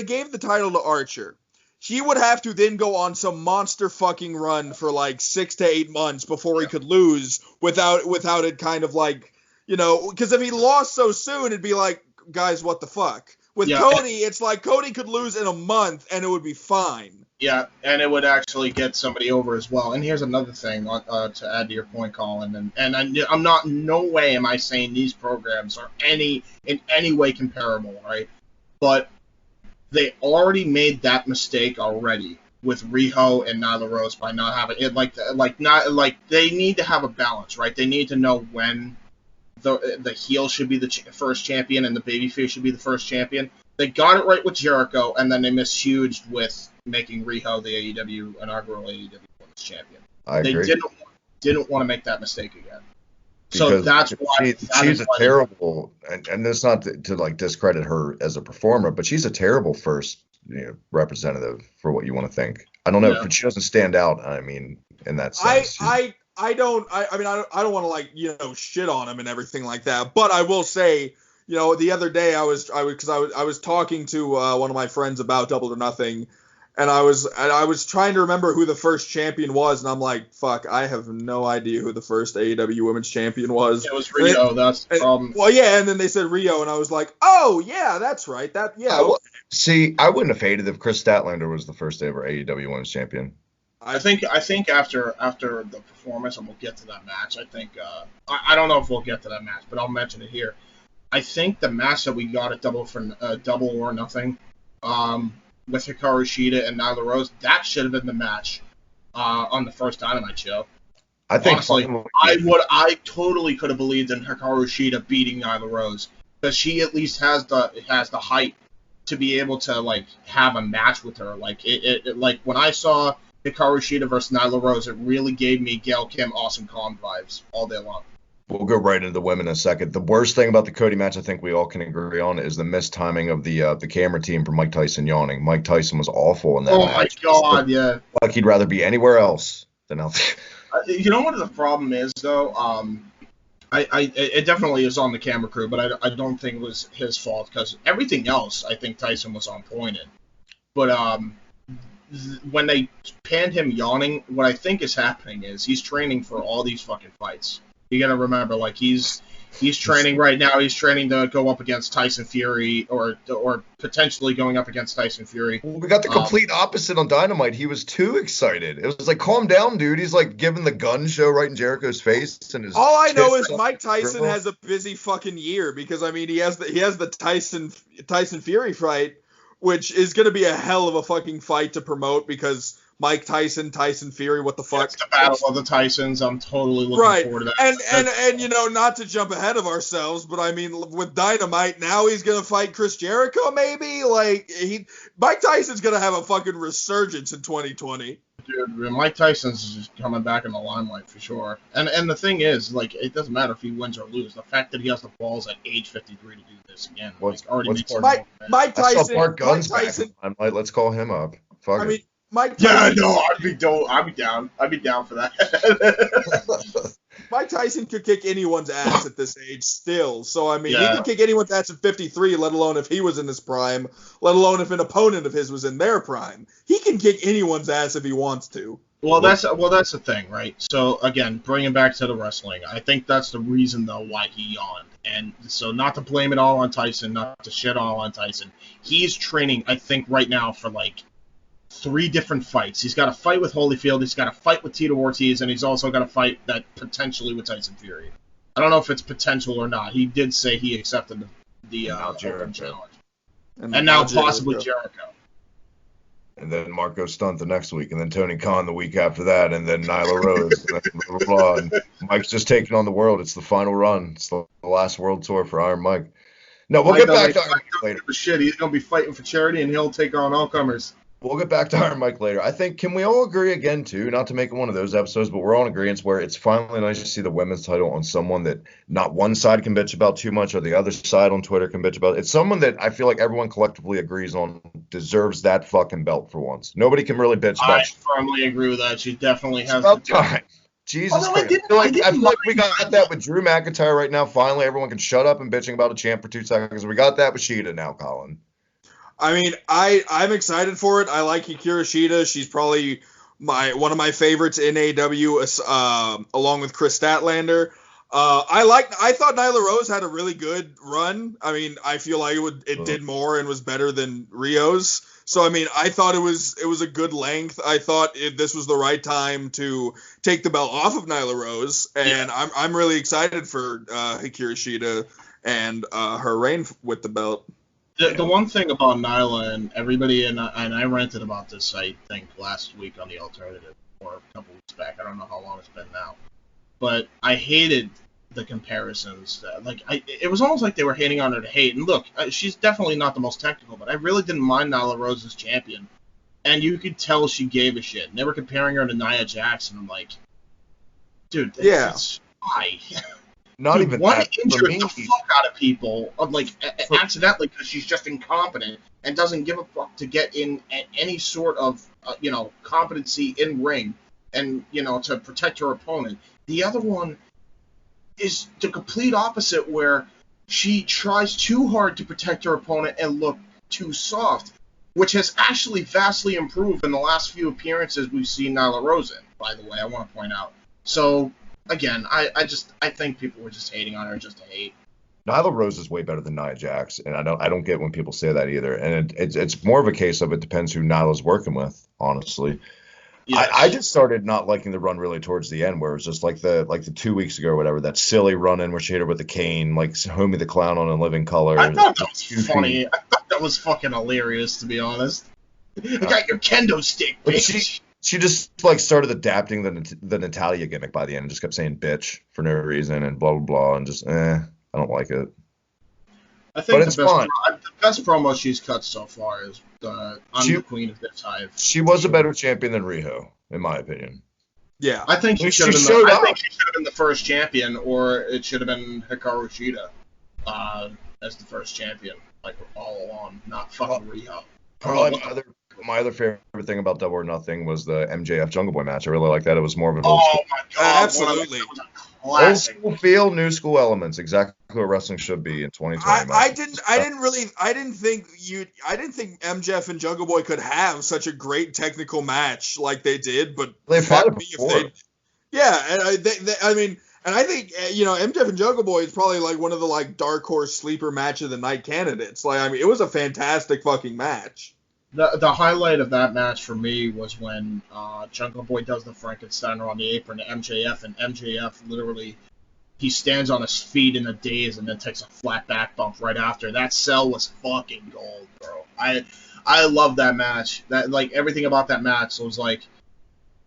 gave the title to Archer, he would have to then go on some monster fucking run for like 6 to 8 months before he could lose without it kind of like, you know, because if he lost so soon, it'd be like, guys, what the fuck? With Cody, it's like Cody could lose in a month and it would be fine. Yeah, and it would actually get somebody over as well. And here's another thing to add to your point, Colin. And I'm not, no way am I saying these programs are in any way comparable, right? But they already made that mistake already with Riho and Nyla Rose by not having it. They need to have a balance, right? They need to know when the heel should be the first champion and the babyface should be the first champion. They got it right with Jericho, and then they misused with making Riho the AEW inaugural AEW Women's Champion. I agree. They didn't want to make that mistake again. So that's why she's a terrible, and that's not to like discredit her as a performer, but she's a terrible first representative for what you want to think. I don't know, but she doesn't stand out. I mean, in that sense. I don't want to like, you know, shit on him and everything like that, but I will say, you know, the other day I was talking to one of my friends about Double or Nothing, and I was trying to remember who the first champion was, and I'm like, fuck, I have no idea who the first AEW Women's Champion was. It was Rio. That's the problem. Well, yeah, and then they said Rio, and I was like, oh yeah, that's right. See, I wouldn't have hated if Chris Statlander was the first ever AEW Women's Champion. I think after the performance, and we'll get to that match. I think I don't know if we'll get to that match, but I'll mention it here. I think the match that we got at Double or Nothing, with Hikaru Shida and Nyla Rose, that should have been the match on the first Dynamite show. I think honestly, I totally could have believed in Hikaru Shida beating Nyla Rose, because she at least has the height to be able to like have a match with her. Like it like when I saw Hikaru Shida versus Nyla Rose, it really gave me Gail Kim Awesome Kong vibes all day long. We'll go right into the women in a second. The worst thing about the Cody match, I think we all can agree on, is the mistiming of the camera team for Mike Tyson yawning. Mike Tyson was awful in that match. Oh my god, yeah. Like he'd rather be anywhere else than out there. You know what the problem is though? It definitely is on the camera crew, but I don't think it was his fault, because everything else I think Tyson was on point in. But when they panned him yawning, what I think is happening is he's training for all these fucking fights. You gotta remember, like he's training right now. He's training to go up against Tyson Fury, or potentially going up against Tyson Fury. We got the complete opposite on Dynamite. He was too excited. It was like, calm down, dude. He's like giving the gun show right in Jericho's face. And his all I know is Mike Tyson has a busy fucking year, because I mean he has the Tyson Fury fight which is going to be a hell of a fucking fight to promote because Mike Tyson, Tyson Fury, what the fuck? It's the battle of the Tysons. I'm totally looking forward to that. And you know, not to jump ahead of ourselves, but I mean, with Dynamite, now he's going to fight Chris Jericho, maybe? Like, Mike Tyson's going to have a fucking resurgence in 2020. Dude, Mike Tyson's just coming back in the limelight for sure. And the thing is, like, it doesn't matter if he wins or loses. The fact that he has the balls at age 53 to do this again, already makes it. Mike Tyson. I saw Bart Gunn's back in the limelight. Let's call him up. Fuck it. Mike Tyson, I'd be down. I'd be down for that. Mike Tyson could kick anyone's ass at this age still. So, I mean, he could kick anyone's ass at 53, let alone if he was in his prime, let alone if an opponent of his was in their prime. He can kick anyone's ass if he wants to. Well, that's the thing, right? So, again, bringing back to the wrestling, I think that's the reason, though, why he yawned. And so not to blame it all on Tyson, not to shit all on Tyson. He's training, I think, right now for, like, 3 different fights. He's got a fight with Holyfield, he's got a fight with Tito Ortiz, and he's also got a fight that potentially with Tyson Fury. I don't know if it's potential or not. He did say he accepted the open challenge. And now possibly Jericho. And then Marco Stunt the next week, and then Tony Khan the week after that, and then Nyla Rose, and then blah, blah, blah. And Mike's just taking on the world. It's the final run. It's the last world tour for Iron Mike. No, we'll get back to Iron Mike later. Shit, he's going to be fighting for charity, and he'll take on all comers. We'll get back to Iron Mike later. I think, can we all agree again, too, not to make it one of those episodes, but we're all in agreement where it's finally nice to see the women's title on someone that not one side can bitch about too much or the other side on Twitter can bitch about. It's someone that I feel like everyone collectively agrees on deserves that fucking belt for once. Nobody can really bitch about. I firmly agree with that. She definitely has about time. Jesus Christ. I feel like we got that with Drew McIntyre right now. Finally, everyone can shut up and bitching about a champ for 2 seconds. We got that with Shida now, Colin. I mean, I'm excited for it. I like Hikaru Shida. She's probably one of my favorites in AEW, along with Chris Statlander. I thought Nyla Rose had a really good run. I mean, I feel like it did more and was better than Rio's. So I mean, I thought it was a good length. I thought this was the right time to take the belt off of Nyla Rose, and I'm really excited for Hikaru Shida and her reign with the belt. The one thing about Nyla and everybody, and I ranted about this, I think, last week on The Alternative, or a couple weeks back. I don't know how long it's been now. But I hated the comparisons. It was almost like they were hating on her to hate. And look, she's definitely not the most technical, but I really didn't mind Nyla Rose as champion. And you could tell she gave a shit. And they were comparing her to Nia Jax, and I'm like, dude, that's why. Not dude, even one that. injured the fuck out of people, accidentally, because she's just incompetent and doesn't give a fuck to get in any sort of, competency in ring and, to protect her opponent. The other one is the complete opposite, where she tries too hard to protect her opponent and look too soft, which has actually vastly improved in the last few appearances we've seen Nyla Rose in, by the way, I want to point out. So, again, I think people were just hating on her just to hate. Nyla Rose is way better than Nia Jax, and I don't get when people say that either. And it's more of a case of it depends who Nyla's working with, honestly. Yes. I just started not liking the run really towards the end, where it was just like the 2 weeks ago or whatever, that silly run in where she hit her with the cane, like Homie the Clown on In Living Color. I thought that was funny. I thought that was fucking hilarious, to be honest. You got your kendo stick, bitch. She just started adapting the Natalia gimmick by the end and just kept saying bitch for no reason and blah blah blah and just I don't like it. I think the best promo she's cut so far is the Queen of this Hive. She was a better champion than Riho, in my opinion. Yeah, I think she should have been the first champion, or it should have been Hikaru Shida as the first champion, like all along, not fucking Riho. My other favorite thing about Double or Nothing was the MJF Jungle Boy match. I really like that. It was more of an old school. My God, absolutely. Old school feel, new school elements. Exactly what wrestling should be in 2020. I didn't think MJF and Jungle Boy could have such a great technical match like they did, but they've had it before. And I think MJF and Jungle Boy is probably like one of the dark horse sleeper match of the night candidates. It was a fantastic fucking match. The highlight of that match for me was when Jungle Boy does the Frankensteiner on the apron to MJF, and MJF literally, he stands on his feet in a daze and then takes a flat back bump right after. That sell was fucking gold, bro. I love that match. That like everything about that match was like,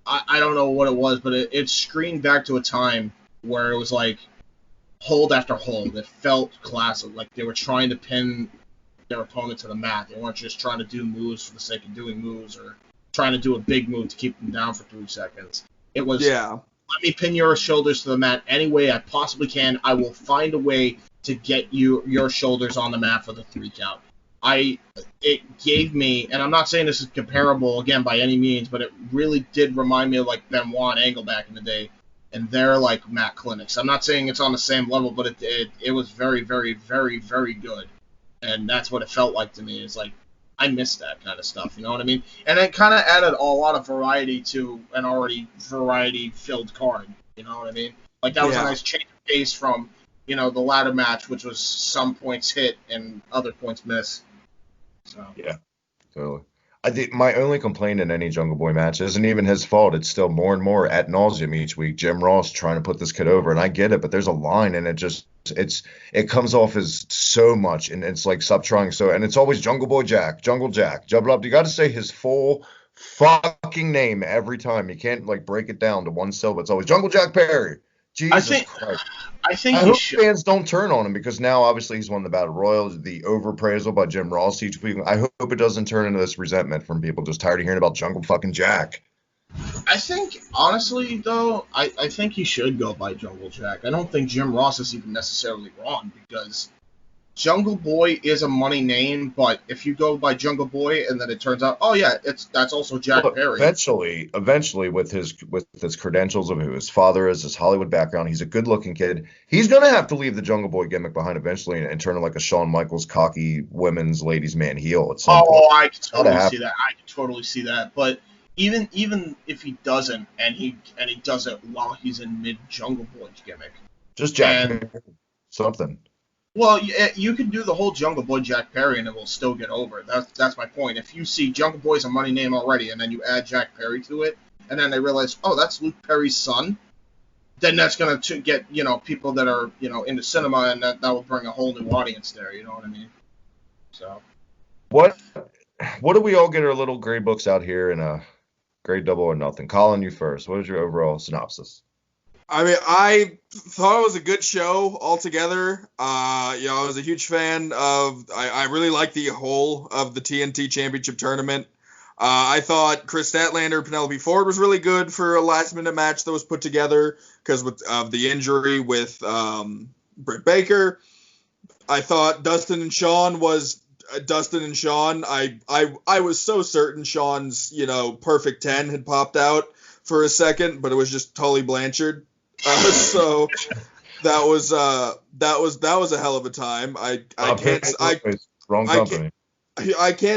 I don't know what it was, but it screamed back to a time where it was like hold after hold. It felt classic, like they were trying to pin their opponent to the mat. They weren't just trying to do moves for the sake of doing moves or trying to do a big move to keep them down for 3 seconds. It was, let me pin your shoulders to the mat any way I possibly can. I will find a way to get your shoulders on the mat for the 3 count. It gave me, and I'm not saying this is comparable again by any means, but it really did remind me of like Benoit and Angle back in the day, and their like mat clinics. I'm not saying it's on the same level, but it was very, very, very, very good, and that's what it felt like to me. It's like I miss that kind of stuff, you know what I mean? And it kind of added a lot of variety to an already variety-filled card, you know what I mean? Like that was a nice change of pace from, you know, the ladder match, which was some points hit and other points miss. So. Yeah, totally. I think my only complaint in any Jungle Boy match isn't even his fault. It's still more and more ad nauseum each week. Jim Ross trying to put this kid over, and I get it, but there's a line, and it comes off as so much, and it's like stop trying. So, and it's always Jungle Boy Jack, Jungle Jack, Jump Up. You got to say his full fucking name every time. You can't like break it down to one syllable. It's always Jungle Jack Perry. Jesus Christ. I hope fans don't turn on him because now obviously he's won the Battle Royal, the overpraisal by Jim Ross each week. I hope it doesn't turn into this resentment from people just tired of hearing about Jungle fucking Jack. I think, honestly, though, I think he should go by Jungle Jack. I don't think Jim Ross is even necessarily wrong because Jungle Boy is a money name, but if you go by Jungle Boy and then it turns out, oh yeah, that's also Jack Perry. Eventually, with his credentials of who his father is, his Hollywood background, he's a good-looking kid. He's gonna have to leave the Jungle Boy gimmick behind eventually and turn like a Shawn Michaels cocky women's ladies man heel at some point. I can totally see that. I can totally see that. But even if he doesn't, and he does it while he's in mid Jungle Boy gimmick, just Jack something. Well, you can do the whole Jungle Boy Jack Perry and it will still get over. That's my point. If you see Jungle Boy's a money name already and then you add Jack Perry to it, and then they realize, oh, that's Luke Perry's son, then that's going to get, you know, people that are, you know, into cinema, and that will bring a whole new audience there, you know what I mean? So. What do we all get our little grade books out here in a grade double or nothing? Colin, you first. What is your overall synopsis? I mean, I thought it was a good show altogether. I was a huge fan of. I really liked the whole of the TNT Championship tournament. I thought Chris Statlander, Penelope Ford was really good for a last-minute match that was put together because of the injury with Britt Baker. I thought Dustin and Sean was Dustin and Sean. I was so certain Sean's perfect 10 had popped out for a second, but it was just Tully Blanchard. So that was a hell of a time. I can't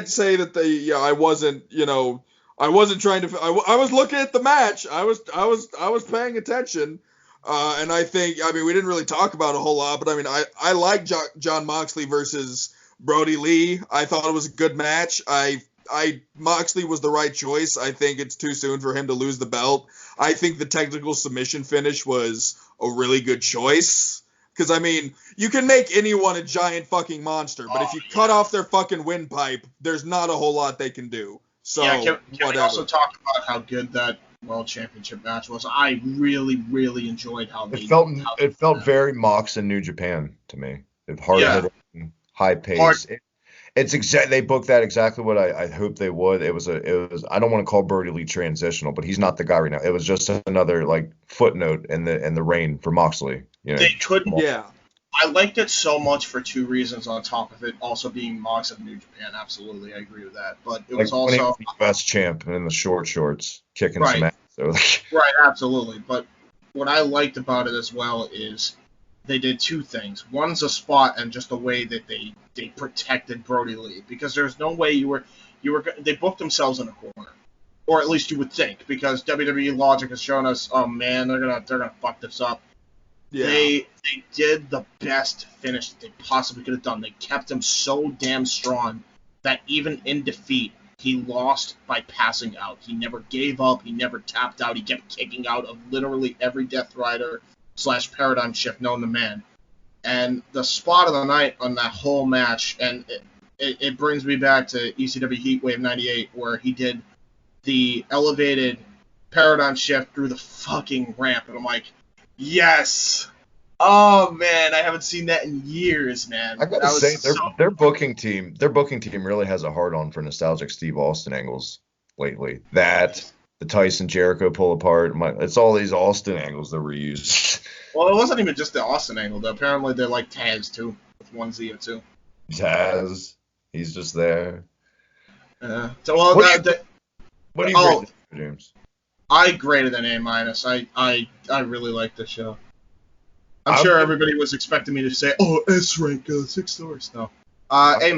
say that I wasn't trying to. I was looking at the match. I was paying attention, and I mean we didn't really talk about a whole lot, but I mean I like Jon Moxley versus Brody Lee. I thought it was a good match. Moxley was the right choice. I think it's too soon for him to lose the belt. I think the technical submission finish was a really good choice. Because, I mean, you can make anyone a giant fucking monster, but if you cut off their fucking windpipe, there's not a whole lot they can do. So, can we also talk about how good that World Championship match was? I really, really enjoyed how it felt very Mox in New Japan to me. Hard-hitting, high-paced. They booked that exactly what I hoped they would. It was I don't want to call Brody Lee transitional, but he's not the guy right now. It was just another like footnote in the reign for Moxley. They couldn't. Yeah. I liked it so much for two reasons. On top of it also being Mox of New Japan, absolutely, I agree with that. But it was also when he was the best champ in the short shorts, kicking some ass. Right, absolutely. But what I liked about it as well is they did two things. One's a spot and just the way that they protected Brody Lee, because there's no way they booked themselves in a corner, or at least you would think, because WWE logic has shown us, oh man, they're gonna fuck this up. Yeah. They did the best finish that they possibly could have done. They kept him so damn strong that even in defeat, he lost by passing out. He never gave up. He never tapped out. He kept kicking out of literally every Death Rider / Paradigm Shift known to man. And the spot of the night on that whole match, and it brings me back to ECW Heatwave 98, where he did the elevated paradigm shift through the fucking ramp, and I'm like, yes. Oh man, I haven't seen that in years, man. I gotta say, their booking team really has a hard on for nostalgic Steve Austin angles lately. That the Tyson Jericho pull apart, it's all these Austin angles that were used. Well, it wasn't even just the Austin angle, though. Apparently, they're like Taz too, with one Z or two. Taz, he's just there. So, what do you rate this, James? I graded an A-. I really like this show. I'm sure everybody was expecting me to say, "Oh, S rank, 6 stars." No, A-.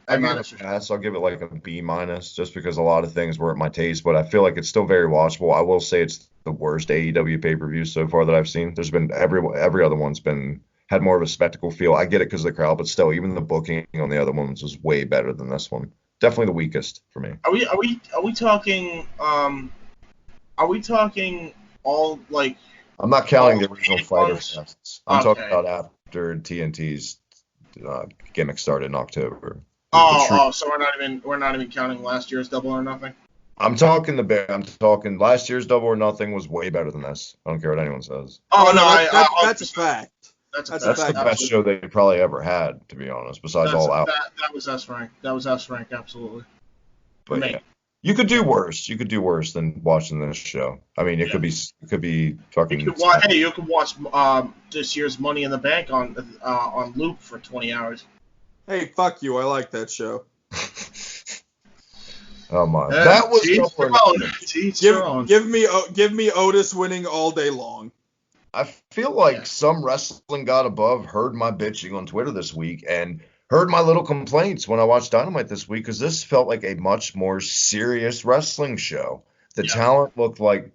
I'll give it like a B-, just because a lot of things weren't my taste, but I feel like it's still very watchable. I will say it's the worst AEW pay-per-view so far that I've seen. There's been every other one's had more of a spectacle feel. I get it because of the crowd, but still, even the booking on the other ones was way better than this one. Definitely the weakest for me. Are we talking? Are we talking all like? I'm not counting the original Fighter Fests. I'm talking about after TNT's gimmick started in October. So we're not even counting last year's Double or Nothing. I'm talking last year's Double or Nothing was way better than this. I don't care what anyone says. Oh no, that's a fact. That's the best show they probably ever had, to be honest. Besides All Out. That was S rank. That was S rank, absolutely. But yeah. You could do worse. You could do worse than watching this show. I mean, it could be fucking. You could watch this year's Money in the Bank on loop for 20 hours. Hey, fuck you! I like that show. Oh my! That was give me Otis winning all day long. I feel like some wrestling god above heard my bitching on Twitter this week and heard my little complaints when I watched Dynamite this week, because this felt like a much more serious wrestling show. The talent looked like,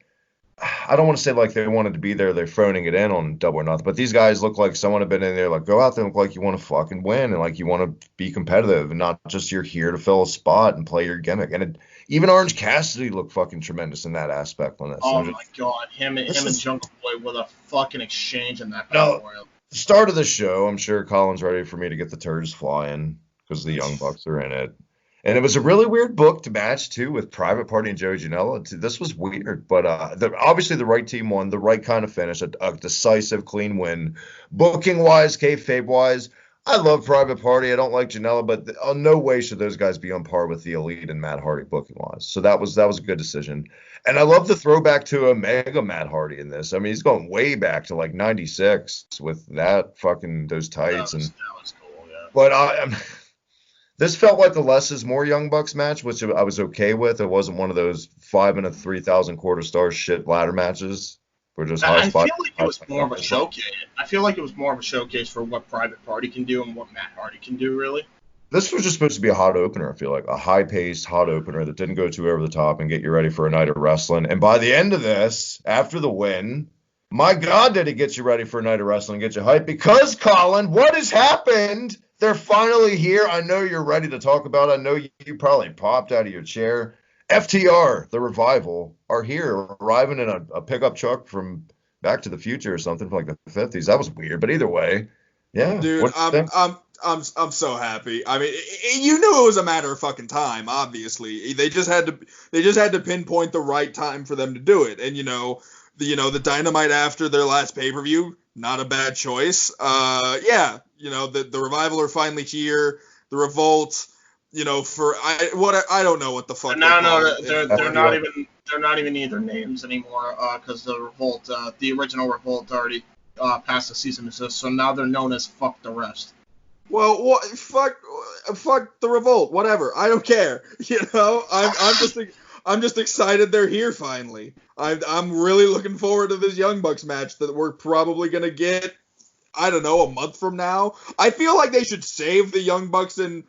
I don't want to say like they wanted to be there, they're phoning it in on Double or Nothing, but these guys look like someone had been in there, like, go out there and look like you want to fucking win and like you want to be competitive and not just you're here to fill a spot and play your gimmick. And even Orange Cassidy looked fucking tremendous in that aspect on this. Oh my god, him and Jungle Boy with a fucking exchange in that battle royal. Start of the show, I'm sure Colin's ready for me to get the turds flying because the Young Bucks are in it. And it was a really weird booked match, too, with Private Party and Joey Janela. This was weird, but obviously the right team won, the right kind of finish, a decisive, clean win. Booking-wise, kayfabe-wise, I love Private Party. I don't like Janela, but no way should those guys be on par with the Elite and Matt Hardy booking-wise. So that was a good decision. And I love the throwback to a mega Matt Hardy in this. I mean, he's going way back to like 96 with those tights. That was cool, yeah. But this felt like a less is more Young Bucks match, which I was okay with. It wasn't one of those 5 and a 3,000 quarter star shit ladder matches. I feel like it was more of a showcase. I feel like it was more of a showcase for what Private Party can do and what Matt Hardy can do, really. This was just supposed to be a hot opener, I feel like. A high-paced hot opener that didn't go too over the top and get you ready for a night of wrestling. And by the end of this, after the win, my God, did it get you ready for a night of wrestling, get you hyped. Because, Colin, what has happened? They're finally here. I know you're ready to talk about it. I know you probably popped out of your chair. FTR, the Revival, are here, arriving in a pickup truck from Back to the Future or something from like the 50s. That was weird, but either way, yeah. Dude, I'm so happy. I mean, you knew it was a matter of fucking time. Obviously, they just had to pinpoint the right time for them to do it. And the Dynamite after their last pay-per-view, not a bad choice. The Revival are finally here. The Revolt. I don't know what the fuck. They're not even either names anymore because the Revolt, the original Revolt, already passed the cease and desist. So now they're known as Fuck the Rest. Well, fuck the Revolt. Whatever. I don't care. I'm just excited they're here finally. I'm really looking forward to this Young Bucks match that we're probably gonna get. I don't know, a month from now. I feel like they should save the Young Bucks and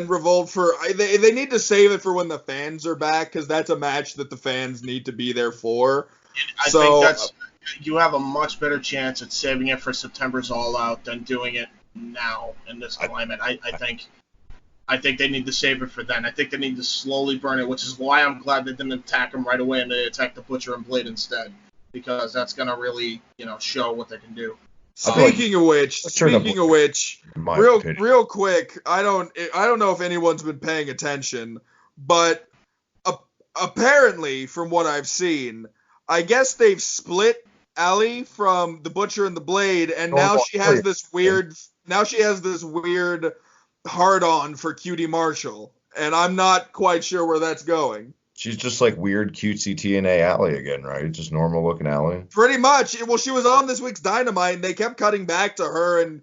Revolt for they need to save it for when the fans are back, because that's a match that the fans need to be there for. I think you have a much better chance at saving it for September's All Out than doing it now in this climate. I think they need to save it for then. I think they need to slowly burn it, which is why I'm glad they didn't attack him right away and they attacked the Butcher and Blade instead, because that's gonna really show what they can do. Speaking of which, real quick, I don't know if anyone's been paying attention, but apparently, from what I've seen, I guess they've split Allie from The Butcher and the Blade, and now she has this weird hard-on for Cutie Marshall, and I'm not quite sure where that's going. She's just like weird, cutesy TNA Allie again, right? Just normal-looking Allie. Pretty much. Well, she was on this week's Dynamite, and they kept cutting back to her and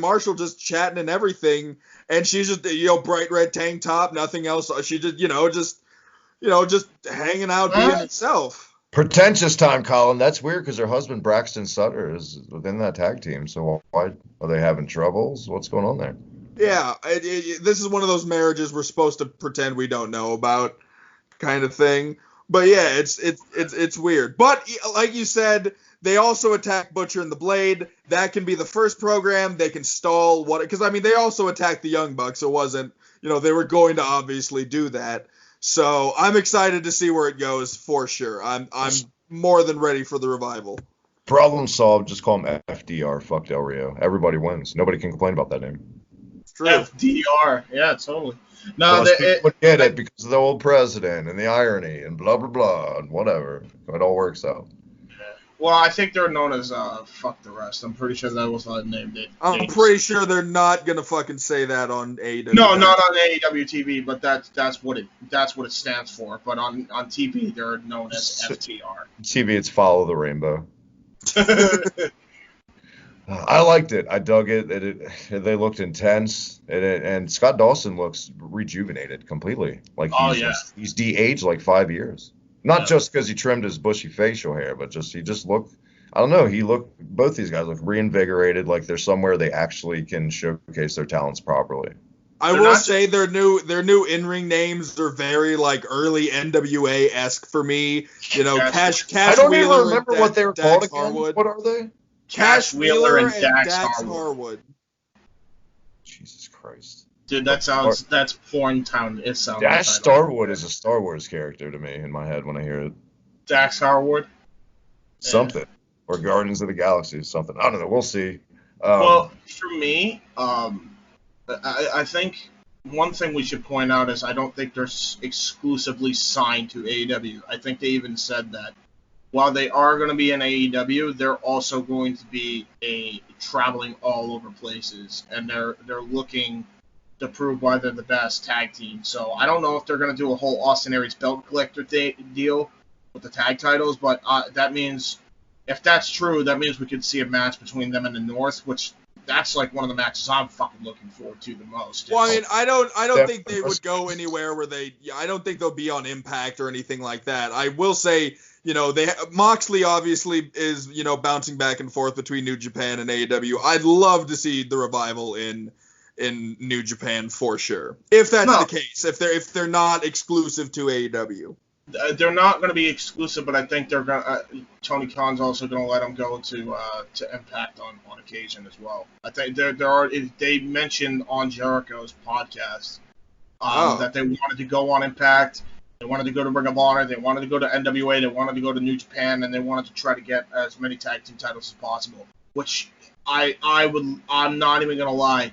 Marshall just chatting and everything, and she's just bright red tank top, nothing else. She just just hanging out being herself. Pretentious time, Colin. That's weird because her husband Braxton Sutter is within that tag team. So why are they having troubles? What's going on there? Yeah, this is one of those marriages we're supposed to pretend we don't know about, kind of thing. But yeah, it's weird. But like you said, they also attack Butcher and the Blade. That can be the first program. They can stall because they also attacked the Young Bucks. It wasn't they were going to obviously do that. So I'm excited to see where it goes for sure. I'm more than ready for the revival. Problem solved. Just call him FDR. Fuck Del Rio. Everybody wins. Nobody can complain about that name. It's true. FDR. Yeah, totally. No, people get it because of the old president and the irony and blah blah blah and whatever. It all works out. Well, I think they're known as fuck the rest. I'm pretty sure that was not a name. I'm pretty sure they're not gonna fucking say that on AEW. No, not on AEW TV, but that's what it stands for. But on TV, they're known as FTR. TV, it's Follow the Rainbow. I liked it. I dug it. They looked intense, and Scott Dawson looks rejuvenated completely. Like he's de-aged like 5 years. Not just because he trimmed his bushy facial hair, but he just looked. I don't know. Both these guys look reinvigorated. Like they're somewhere they actually can showcase their talents properly. I will say their new in-ring names are very like early NWA-esque for me. Cash. I don't even remember what they were called again. Harwood. What are they? Cash Wheeler and Dax Harwood. Jesus Christ. Dude, that's Porn Town. It sounds. Dash Starwood is a Star Wars character to me in my head when I hear it. Dax Harwood. Something. Or Guardians of the Galaxy. Something. I don't know. We'll see. Well, for me, I think one thing we should point out is I don't think they're exclusively signed to AEW. I think they even said that while they are going to be in AEW, they're also going to be traveling all over places, and they're looking to prove why they're the best tag team. So I don't know if they're going to do a whole Austin Aries belt collector deal with the tag titles, but that means, if that's true, that means we could see a match between them and the North, which that's like one of the matches I'm fucking looking forward to the most. Well, I don't think they would go anywhere where I don't think they'll be on Impact or anything like that. I will say, Moxley obviously is, bouncing back and forth between New Japan and AEW. I'd love to see the revival in New Japan for sure. If that's the case, if they're not exclusive to AEW. They're not going to be exclusive, but I think they're going. Tony Khan's also going to let them go to Impact on occasion as well. I think they mentioned on Jericho's podcast that they wanted to go on Impact. They wanted to go to Ring of Honor. They wanted to go to NWA. They wanted to go to New Japan, and they wanted to try to get as many tag team titles as possible. Which I'm not even going to lie.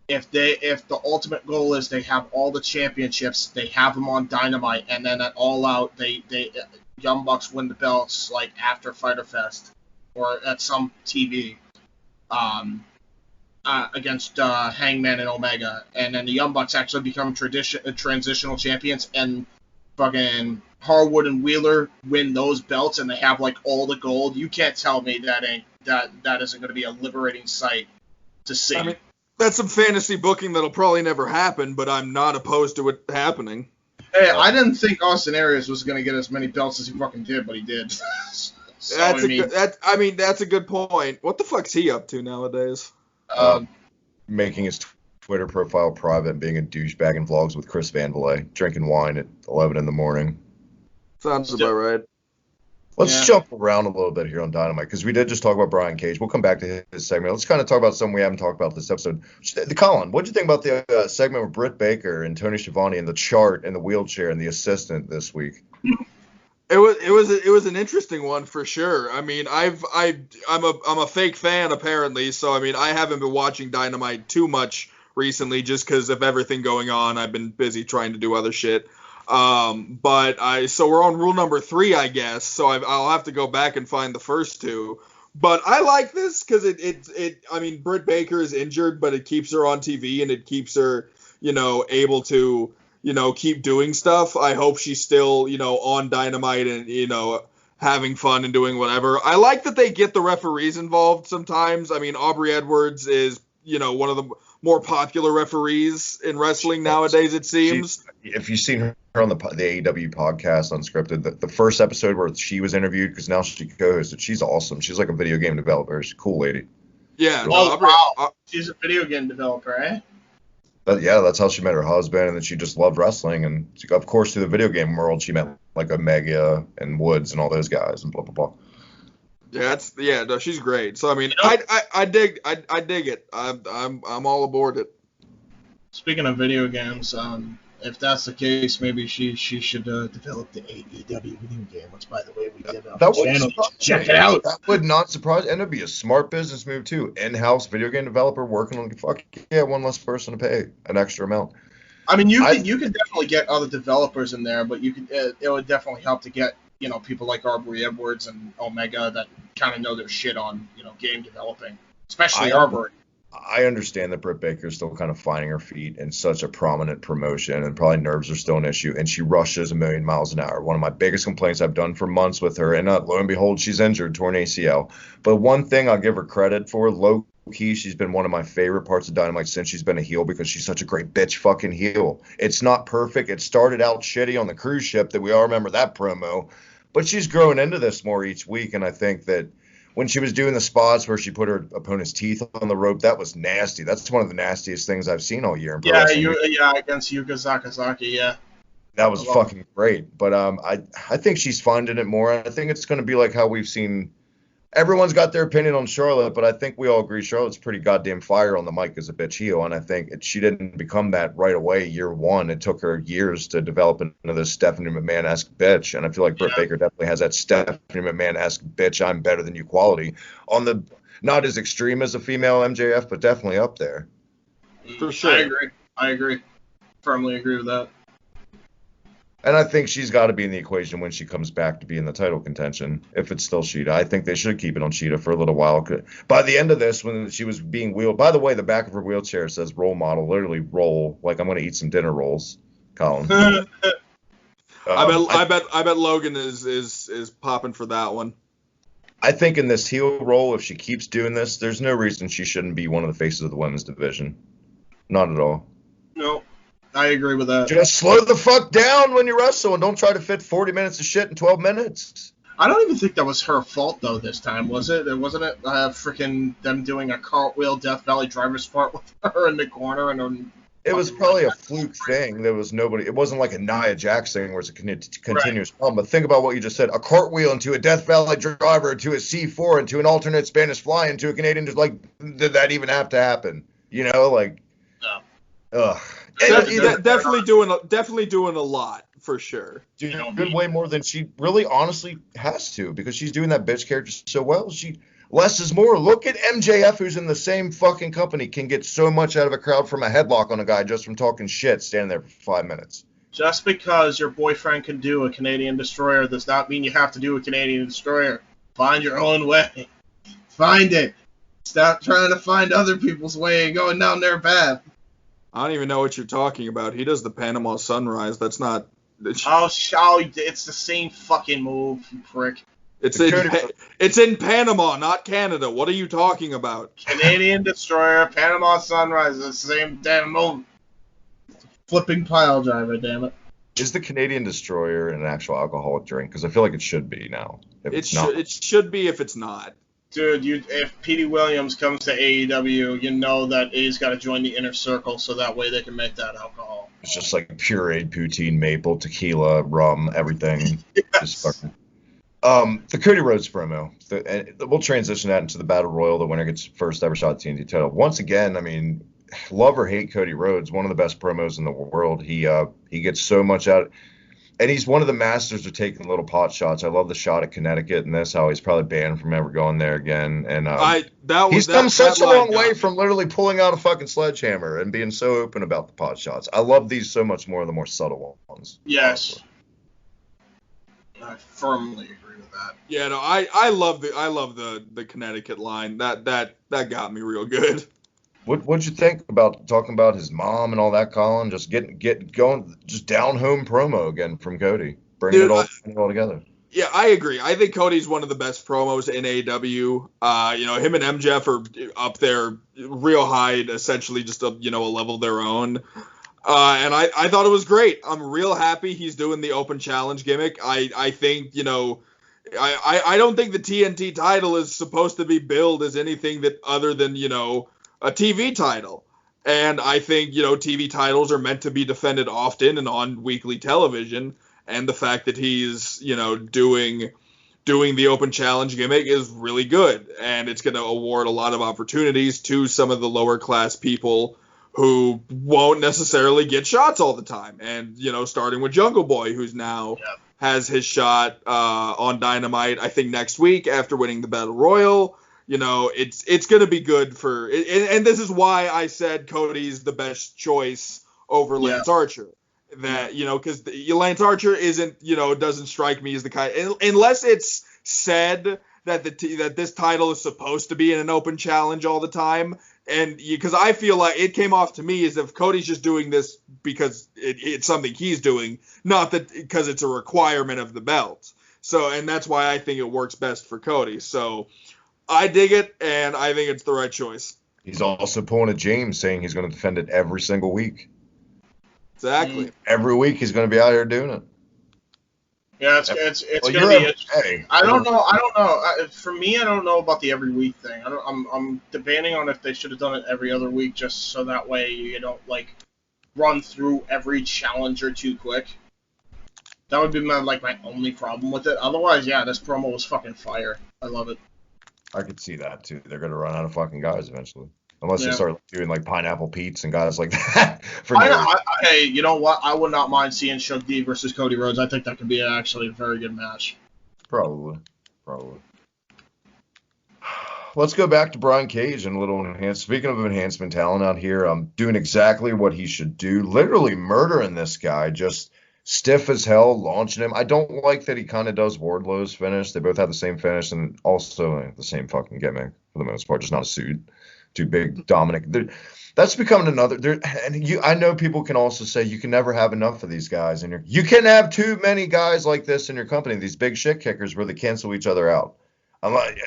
If the ultimate goal is they have all the championships, they have them on Dynamite, and then at All Out, they Young Bucks win the belts like after Fyter Fest or at some TV against Hangman and Omega, and then the Young Bucks actually become transitional champions, and fucking Harwood and Wheeler win those belts, and they have like all the gold. You can't tell me that isn't going to be a liberating sight to see. I mean, that's some fantasy booking that'll probably never happen, but I'm not opposed to it happening. Hey, I didn't think Austin Aries was going to get as many belts as he fucking did, but he did. That's a good point. What the fuck's he up to nowadays? Making his Twitter profile private and being a douchebag in vlogs with Chris Van Vliet, drinking wine at 11 in the morning. Sounds about right. Let's jump around a little bit here on Dynamite, because we did just talk about Brian Cage. We'll come back to his segment. Let's kind of talk about something we haven't talked about this episode. Colin, what did you think about the segment with Britt Baker and Tony Schiavone and the chart and the wheelchair and the assistant this week? It was an interesting one for sure. I mean, I'm a fake fan apparently, so I mean I haven't been watching Dynamite too much recently just because of everything going on. I've been busy trying to do other shit. So we're on rule number 3, I guess. So I'll have to go back and find the first 2. But I like this because I mean, Britt Baker is injured, but it keeps her on TV and it keeps her, able to, keep doing stuff. I hope she's still, on Dynamite and, having fun and doing whatever. I like that they get the referees involved sometimes. I mean, Aubrey Edwards is, one of the more popular referees in wrestling nowadays, it seems. If you've seen her on the AEW podcast Unscripted, the first episode where she was interviewed, because now she co-hosted, she's awesome. She's like a video game developer. She's a cool lady. Yeah. Wow. She's a video game developer, eh? But yeah, that's how she met her husband, and then she just loved wrestling. And of course, through the video game world, she met like Omega and Woods and all those guys and blah blah blah. Yeah, no, she's great. So I mean, I dig it. I'm all aboard it. Speaking of video games, if that's the case, maybe she should develop the AEW video game, which, by the way, we did on the channel. Check it out. That would not surprise, and it'd be a smart business move too. In-house video game developer working on one less person to pay an extra amount. I mean, you can definitely get other developers in there, but you could it would definitely help to get people like Aubrey Edwards and Omega that kind of know their shit on game developing, especially Aubrey. I understand that Britt Baker is still kind of finding her feet in such a prominent promotion, and probably nerves are still an issue, and she rushes a million miles an hour. One of my biggest complaints I've done for months with her, and lo and behold, she's injured, torn ACL. But one thing I'll give her credit for, low-key, she's been one of my favorite parts of Dynamite since she's been a heel, because she's such a great bitch fucking heel. It's not perfect. It started out shitty on the cruise ship, that we all remember that promo, but she's growing into this more each week, and I think that when she was doing the spots where she put her opponent's teeth on the rope, that was nasty. That's one of the nastiest things I've seen all year in pro wrestling. Against Yuka Sakazaki, yeah. That was fucking great. But I think she's finding it more. I think it's going to be like how we've seen. Everyone's got their opinion on Charlotte, but I think we all agree Charlotte's pretty goddamn fire on the mic as a bitch heel, and I think she didn't become that right away year one. It took her years to develop into this Stephanie McMahon-esque bitch, and I feel like Britt Baker definitely has that Stephanie McMahon-esque bitch, I'm better than you quality, on the not as extreme as a female MJF, but definitely up there. For sure. I agree. Firmly agree with that. And I think she's got to be in the equation when she comes back to be in the title contention, if it's still Sheeta. I think they should keep it on Sheeta for a little while. By the end of this, when she was being wheeled, by the way, the back of her wheelchair says role model, literally roll, like I'm going to eat some dinner rolls, Colin. I bet Logan is popping for that one. I think in this heel role, if she keeps doing this, there's no reason she shouldn't be one of the faces of the women's division. Not at all. No. I agree with that. Just slow the fuck down when you wrestle and don't try to fit 40 minutes of shit in 12 minutes. I don't even think that was her fault, though, this time, was it? Wasn't it freaking them doing a cartwheel Death Valley driver's part with her in the corner? It was probably a fluke thing. There was nobody. It wasn't like a Nia Jax thing where it's a continuous problem. But think about what you just said. A cartwheel into a Death Valley driver, to a C4, into an alternate Spanish fly, into a Canadian. Just like, did that even have to happen? No. Ugh. Definitely doing a lot for sure. Good way more than she really honestly has to, because she's doing that bitch character so well. Less is more. Look at MJF, who's in the same fucking company, can get so much out of a crowd from a headlock on a guy just from talking shit, standing there for 5 minutes. Just because your boyfriend can do a Canadian destroyer does not mean you have to do a Canadian destroyer. Find your own way. Find it. Stop trying to find other people's way and going down their path. I don't even know what you're talking about. He does the Panama Sunrise. That's not... it's the same fucking move, you prick. It's in Panama, not Canada. What are you talking about? Canadian Destroyer, Panama Sunrise, the same damn move. Flipping pile driver, damn it. Is the Canadian Destroyer an actual alcoholic drink? Because I feel like it should be now. It should be if it's not. Dude, if Petey Williams comes to AEW, you know that A's got to join the inner circle so that way they can make that alcohol. It's just like pureed poutine, maple, tequila, rum, everything. Yes. Just fucking. The Cody Rhodes promo. We'll transition that into the Battle Royal. The winner gets first ever shot at TNT title. Once again, I mean, love or hate Cody Rhodes, one of the best promos in the world. He gets so much out. And he's one of the masters of taking little pot shots. I love the shot at Connecticut and this, how he's probably banned from ever going there again. And he's come such a long way from literally pulling out a fucking sledgehammer and being so open about the pot shots. I love these so much more, the more subtle ones. Yes. I firmly agree with that. Yeah, no, I love the Connecticut line. That got me real good. What'd you think about talking about his mom and all that, Colin? Just get going, just down home promo again from Cody, bringing it all together. Yeah, I agree. I think Cody's one of the best promos in AEW. Him and MJF are up there real high, essentially just a level of their own. And I thought it was great. I'm real happy he's doing the open challenge gimmick. I think, I don't think the TNT title is supposed to be billed as anything that other than, a TV title. And I think, TV titles are meant to be defended often and on weekly television. And the fact that he's, doing the open challenge gimmick is really good. And it's going to award a lot of opportunities to some of the lower class people who won't necessarily get shots all the time. And, starting with Jungle Boy, who's now has his shot on Dynamite, I think next week after winning the Battle Royal. It's going to be good for – and this is why I said Cody's the best choice over Lance Archer. That, because Lance Archer isn't, doesn't strike me as the kind – unless it's said that that this title is supposed to be in an open challenge all the time. And because I feel like it came off to me as if Cody's just doing this because it's something he's doing, not that because it's a requirement of the belt. So, and that's why I think it works best for Cody. So I dig it, and I think it's the right choice. He's also pulling a James, saying he's going to defend it every single week. Exactly. Every week he's going to be out here doing it. Yeah, it's going to be interesting. I don't know. For me, I don't know about the every week thing. I'm debating on if they should have done it every other week, just so that way you don't run through every challenger too quick. That would be my only problem with it. Otherwise, yeah, this promo was fucking fire. I love it. I could see that too. They're going to run out of fucking guys eventually. Unless they start doing Pineapple Pete's and guys like that. Hey, you know what? I would not mind seeing Shug D versus Cody Rhodes. I think that could be actually a very good match. Probably. Let's go back to Brian Cage and a little enhancement. Speaking of enhancement talent out here, doing exactly what he should do. Literally murdering this guy. Just stiff as hell, launching him. I don't like that he kind of does Wardlow's finish. They both have the same finish and also the same fucking gimmick for the most part, just not a suit. Too big, Dominic. That's becoming another. I know people can also say you can never have enough of these guys, and you can have too many guys like this in your company. These big shit kickers where they cancel each other out. I'm like,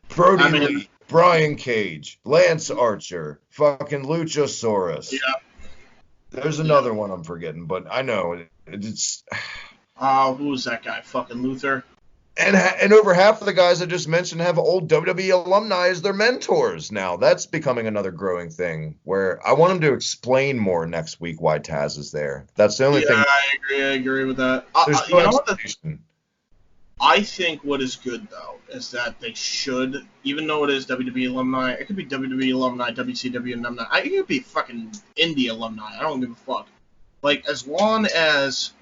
Brody Lee, Brian Cage, Lance Archer, fucking Luchasaurus. Yeah. There's another one I'm forgetting, but I know it's. Who's that guy? Fucking Luther. And over half of the guys I just mentioned have old WWE alumni as their mentors now. That's becoming another growing thing where I want them to explain more next week why Taz is there. That's the only thing. I agree with that. There's no explanation. I think what is good, though, is that they should, even though it is WWE alumni, it could be WWE alumni, WCW alumni, it could be fucking indie alumni. I don't give a fuck. As long as...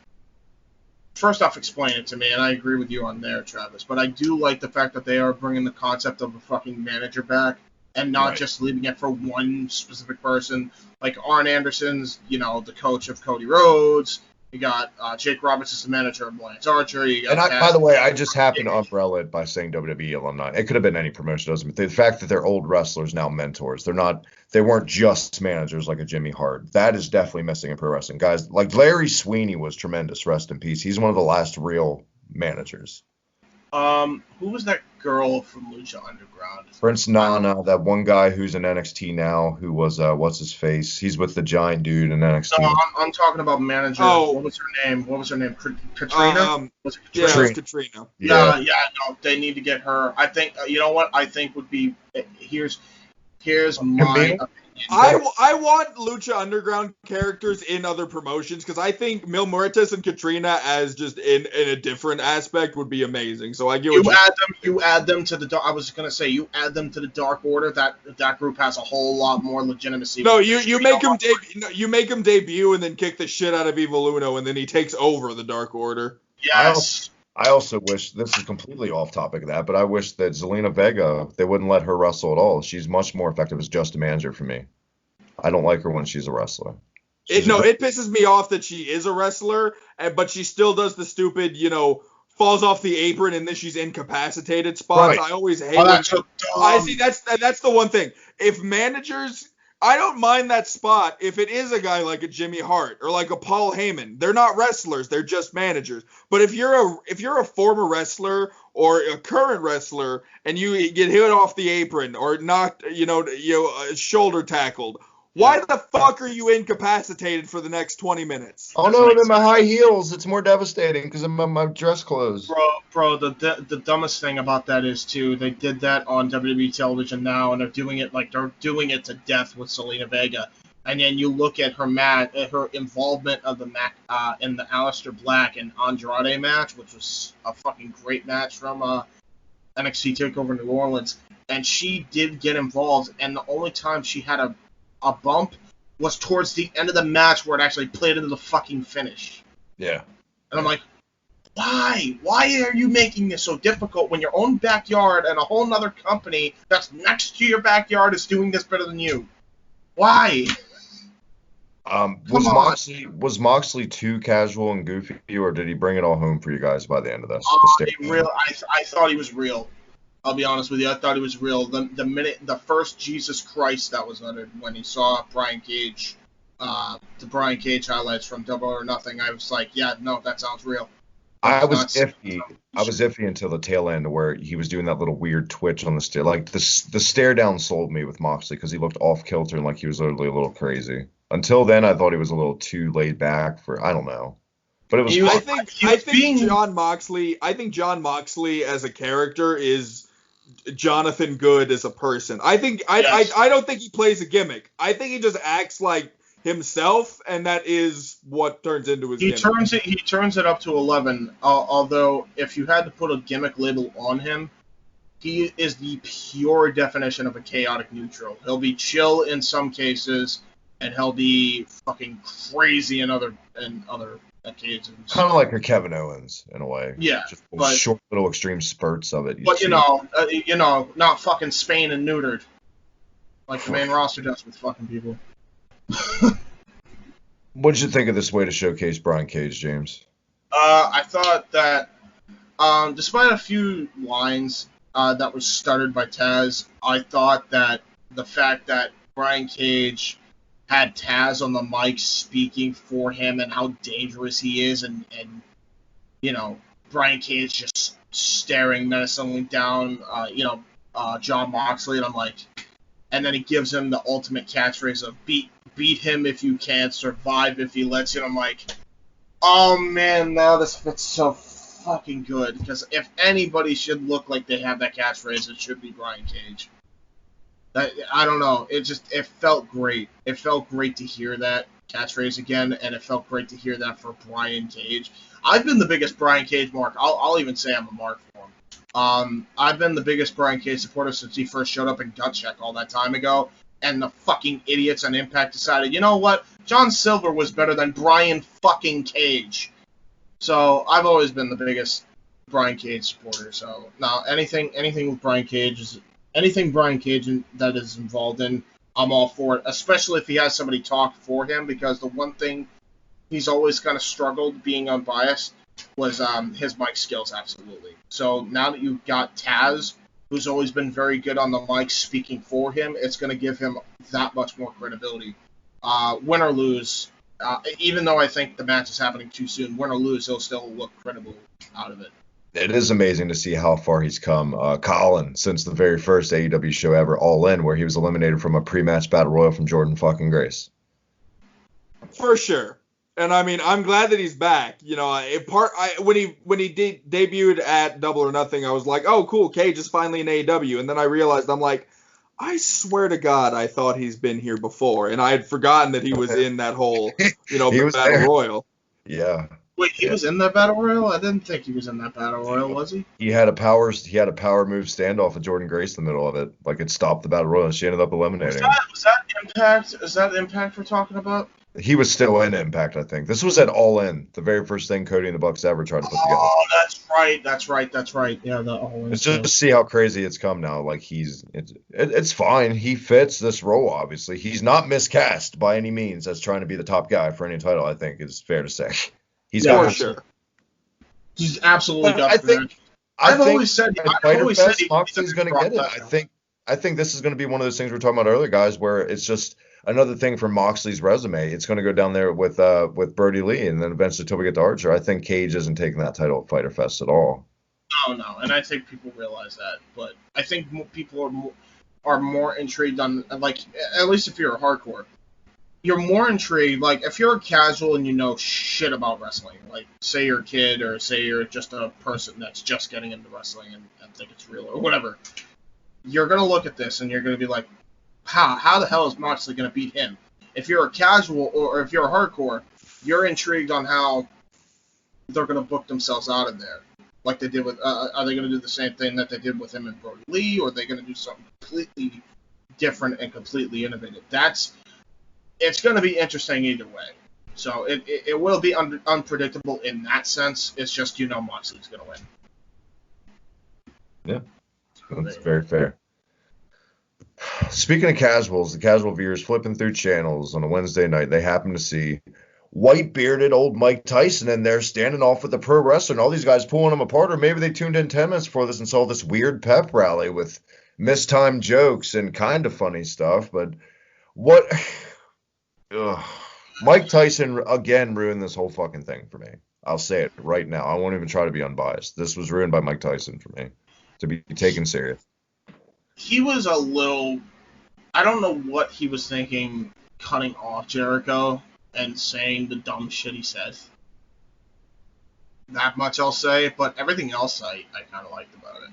First off, explain it to me, and I agree with you on there, Travis. But I do like the fact that they are bringing the concept of a fucking manager back and not just leaving it for one specific person. Like Arn Anderson's, the coach of Cody Rhodes. You got Jake Roberts as the manager of Lance Archer. By the way, I just happened to umbrella it by saying WWE alumni. It could have been any promotion, doesn't it? The fact that they're old wrestlers now mentors. They weren't just managers like a Jimmy Hart. That is definitely missing in pro wrestling. Guys like Larry Sweeney was tremendous. Rest in peace. He's one of the last real managers. Who was that girl from Lucha Underground? Prince Nana, that one guy who's in NXT now, who was what's his face? He's with the giant dude in NXT. No, I'm talking about manager. Oh. What was her name? Katrina? Was it Katrina? Yeah, it was Katrina. Yeah, no, they need to get her. I think you know what I think would be here's Here's my opinion. I want Lucha Underground characters in other promotions because I think Mil Muertes and Katrina as just in a different aspect would be amazing. So I get you add them to the. I was gonna say you add them to the Dark Order. That group has a whole lot more legitimacy. No, you make him debut and then kick the shit out of Evil Uno and then he takes over the Dark Order. Yes. I also wish, this is completely off topic of that, but I wish that Zelina Vega, they wouldn't let her wrestle at all. She's much more effective as just a manager for me. I don't like her when she's a wrestler. It pisses me off that she is a wrestler, but she still does the stupid, falls off the apron and then she's incapacitated spots. Right. I always hate that's so dumb. I see that's the one thing. If managers, I don't mind that spot if it is a guy like a Jimmy Hart or like a Paul Heyman. They're not wrestlers, they're just managers. But if you're a former wrestler or a current wrestler and you get hit off the apron or knocked, shoulder tackled, why the fuck are you incapacitated for the next 20 minutes? Oh no, in my high heels, it's more devastating because of my dress clothes. Bro, the dumbest thing about that is too, they did that on WWE television now, and they're doing it to death with Zelina Vega. And then you look at her involvement of the in the Aleister Black and Andrade match, which was a fucking great match from NXT TakeOver New Orleans, and she did get involved, and the only time she had a bump was towards the end of the match where it actually played into the fucking finish. Yeah. And I'm like, why? Why are you making this so difficult when your own backyard and a whole nother company that's next to your backyard is doing this better than you? Why? Was Moxley too casual and goofy, or did he bring it all home for you guys by the end of this? I thought he was real. I'll be honest with you. I thought he was real. The first Jesus Christ that was uttered when he saw Brian Cage, the Brian Cage highlights from Double or Nothing, I was like, yeah, no, that sounds real. I was iffy until the tail end where he was doing that little weird twitch on the stair. Like the stare down sold me with Moxley because he looked off kilter and like he was literally a little crazy. Until then, I thought he was a little too laid back for, I don't know. But it was. I think John Moxley as a character is Jonathan Good as a person. I don't think he plays a gimmick. I think he just acts like himself, and that is what turns into his gimmick. He turns it up to 11. Although, if you had to put a gimmick label on him, he is the pure definition of a chaotic neutral. He'll be chill in some cases, and he'll be fucking crazy in other occasions. Kind of like a Kevin Owens in a way. Yeah, just short little extreme spurts of it. But not fucking Spain and neutered like the main roster does with fucking people. What did you think of this way to showcase Brian Cage, James? I thought that despite a few lines that were stuttered by Taz, I thought that the fact that Brian Cage had Taz on the mic speaking for him and how dangerous he is, and Brian Cage just staring menacingly down, John Moxley, and I'm like, and then he gives him the ultimate catchphrase of beat him if you can, survive if he lets you. And I'm like, oh man, now this fits so fucking good, because if anybody should look like they have that catchphrase, it should be Brian Cage. I don't know. It felt great. It felt great to hear that catchphrase again, and it felt great to hear that for Brian Cage. I've been the biggest Brian Cage mark. I'll even say I'm a mark for him. I've been the biggest Brian Cage supporter since he first showed up in Gut Check all that time ago, and the fucking idiots on Impact decided, you know what? John Silver was better than Brian fucking Cage. So I've always been the biggest Brian Cage supporter. So now anything with Brian Cage is. Anything Brian Cage that is involved in, I'm all for it, especially if he has somebody talk for him, because the one thing he's always kind of struggled being unbiased was his mic skills, absolutely. So now that you've got Taz, who's always been very good on the mic speaking for him, it's going to give him that much more credibility. Win or lose, even though I think the match is happening too soon, win or lose, he'll still look credible out of it. It is amazing to see how far he's come. Colin, since the very first AEW show ever, All In, where he was eliminated from a pre-match battle royal from Jordan fucking Grace. For sure. And I mean, I'm glad that he's back. When he debuted at Double or Nothing, I was like, oh, cool, Cage is finally in AEW. And then I realized, I'm like, I swear to God, I thought he's been here before, and I had forgotten that he was in that whole, He was Battle there. Royal. Yeah. Wait, he was in that battle royal? I didn't think he was in that battle royal, was he? He had a power move standoff with Jordan Grace in the middle of it. Like, it stopped the battle royal, and she ended up eliminating him. Was that Impact? Is that Impact we're talking about? He was still in Impact, I think. This was at All In, the very first thing Cody and the Bucks ever tried to put together. Oh, that's right. Yeah, the All In. It's just to see how crazy it's come now. Like, it's fine. He fits this role, obviously. He's not miscast by any means as trying to be the top guy for any title, I think is fair to say. He's For sure. He's absolutely got I think always said Moxley's going to get it. I think this is going to be one of those things we were talking about earlier, guys, where it's just another thing from Moxley's resume. It's going to go down there with Brody Lee, and then eventually till we get to Archer. I think Cage isn't taking that title at Fyter Fest at all. No, and I think people realize that, but I think people are more intrigued on, like, at least if you're a hardcore, you're more intrigued. Like, if you're a casual and you know shit about wrestling, like, say you're a kid or say you're just a person that's just getting into wrestling and think it's real or whatever, you're going to look at this and you're going to be like, how the hell is Moxley going to beat him? If you're a casual or if you're a hardcore, you're intrigued on how they're going to book themselves out of there. Like they did with, are they going to do the same thing that they did with him and Brody Lee, or are they going to do something completely different and completely innovative? It's going to be interesting either way. So it will be unpredictable in that sense. It's just, Moxley's going to win. Yeah, that's very fair. Speaking of casuals, the casual viewers flipping through channels on a Wednesday night, they happen to see white-bearded old Mike Tyson in there standing off with the pro wrestler, and all these guys pulling him apart, or maybe they tuned in 10 minutes before this and saw this weird pep rally with mistimed jokes and kind of funny stuff, but what... Mike Tyson, again, ruined this whole fucking thing for me. I'll say it right now. I won't even try to be unbiased. This was ruined by Mike Tyson for me, to be taken serious. He was a little... I don't know what he was thinking cutting off Jericho and saying the dumb shit he said. That much I'll say, but everything else I kind of liked about it.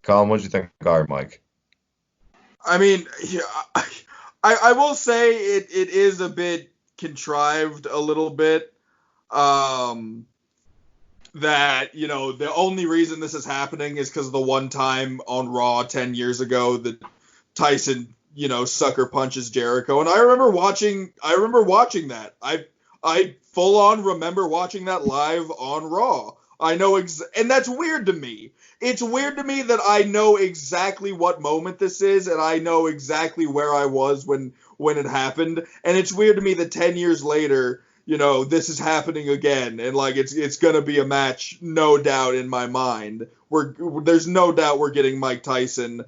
Colin, what did you think of our Mike? I mean, yeah, I will say it is a bit contrived a little bit. That, the only reason this is happening is because of the one time on Raw 10 years ago that Tyson, sucker punches Jericho. And I remember watching that. I full on remember watching that live on Raw. I know, and that's weird to me. It's weird to me that I know exactly what moment this is, and I know exactly where I was when it happened. And it's weird to me that 10 years later, this is happening again, and like it's gonna be a match, no doubt in my mind. There's no doubt we're getting Mike Tyson,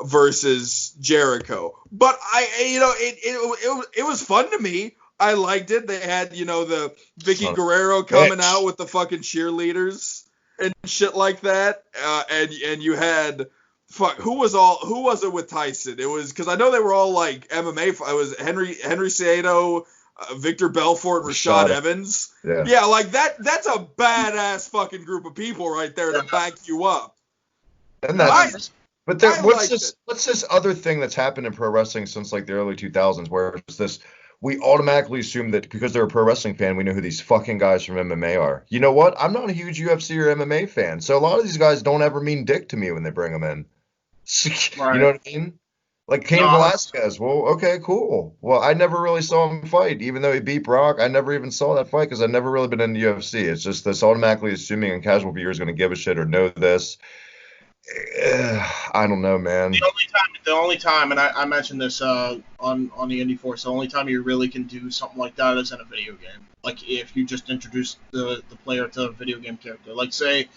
versus Jericho. But it was fun to me. I liked it. They had the Vicky Guerrero coming out with the fucking cheerleaders and shit like that, and you had who was it with Tyson? It was because I know they were all like MMA. It was Henry Cejudo, Victor Belfort, Rashad Evans. Yeah, like that's a badass fucking group of people right there to back you up. And what's this other thing that's happened in pro wrestling since like the early 2000s, where it's this, we automatically assume that because they're a pro wrestling fan, we know who these fucking guys from MMA are. You know what? I'm not a huge UFC or MMA fan, so a lot of these guys don't ever mean dick to me when they bring them in. Right. You know what I mean? Like Cain Velasquez. Well, okay, cool. Well, I never really saw him fight, even though he beat Brock. I never even saw that fight because I've never really been in the UFC. It's just this automatically assuming a casual viewer is going to give a shit or know this. I don't know, man. The only time, and I mentioned this on the Indie Force, the only time you really can do something like that is in a video game. Like if you just introduce the player to a video game character. Like say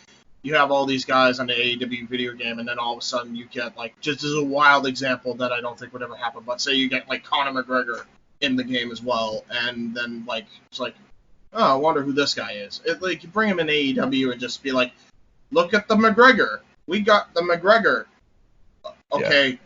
you have all these guys on the AEW video game, and then all of a sudden you get, like, just as a wild example that I don't think would ever happen, but say you get like Conor McGregor in the game as well, and then like it's like, oh, I wonder who this guy is. Like you bring him in AEW and just be like, look at the McGregor. We got the McGregor. Okay,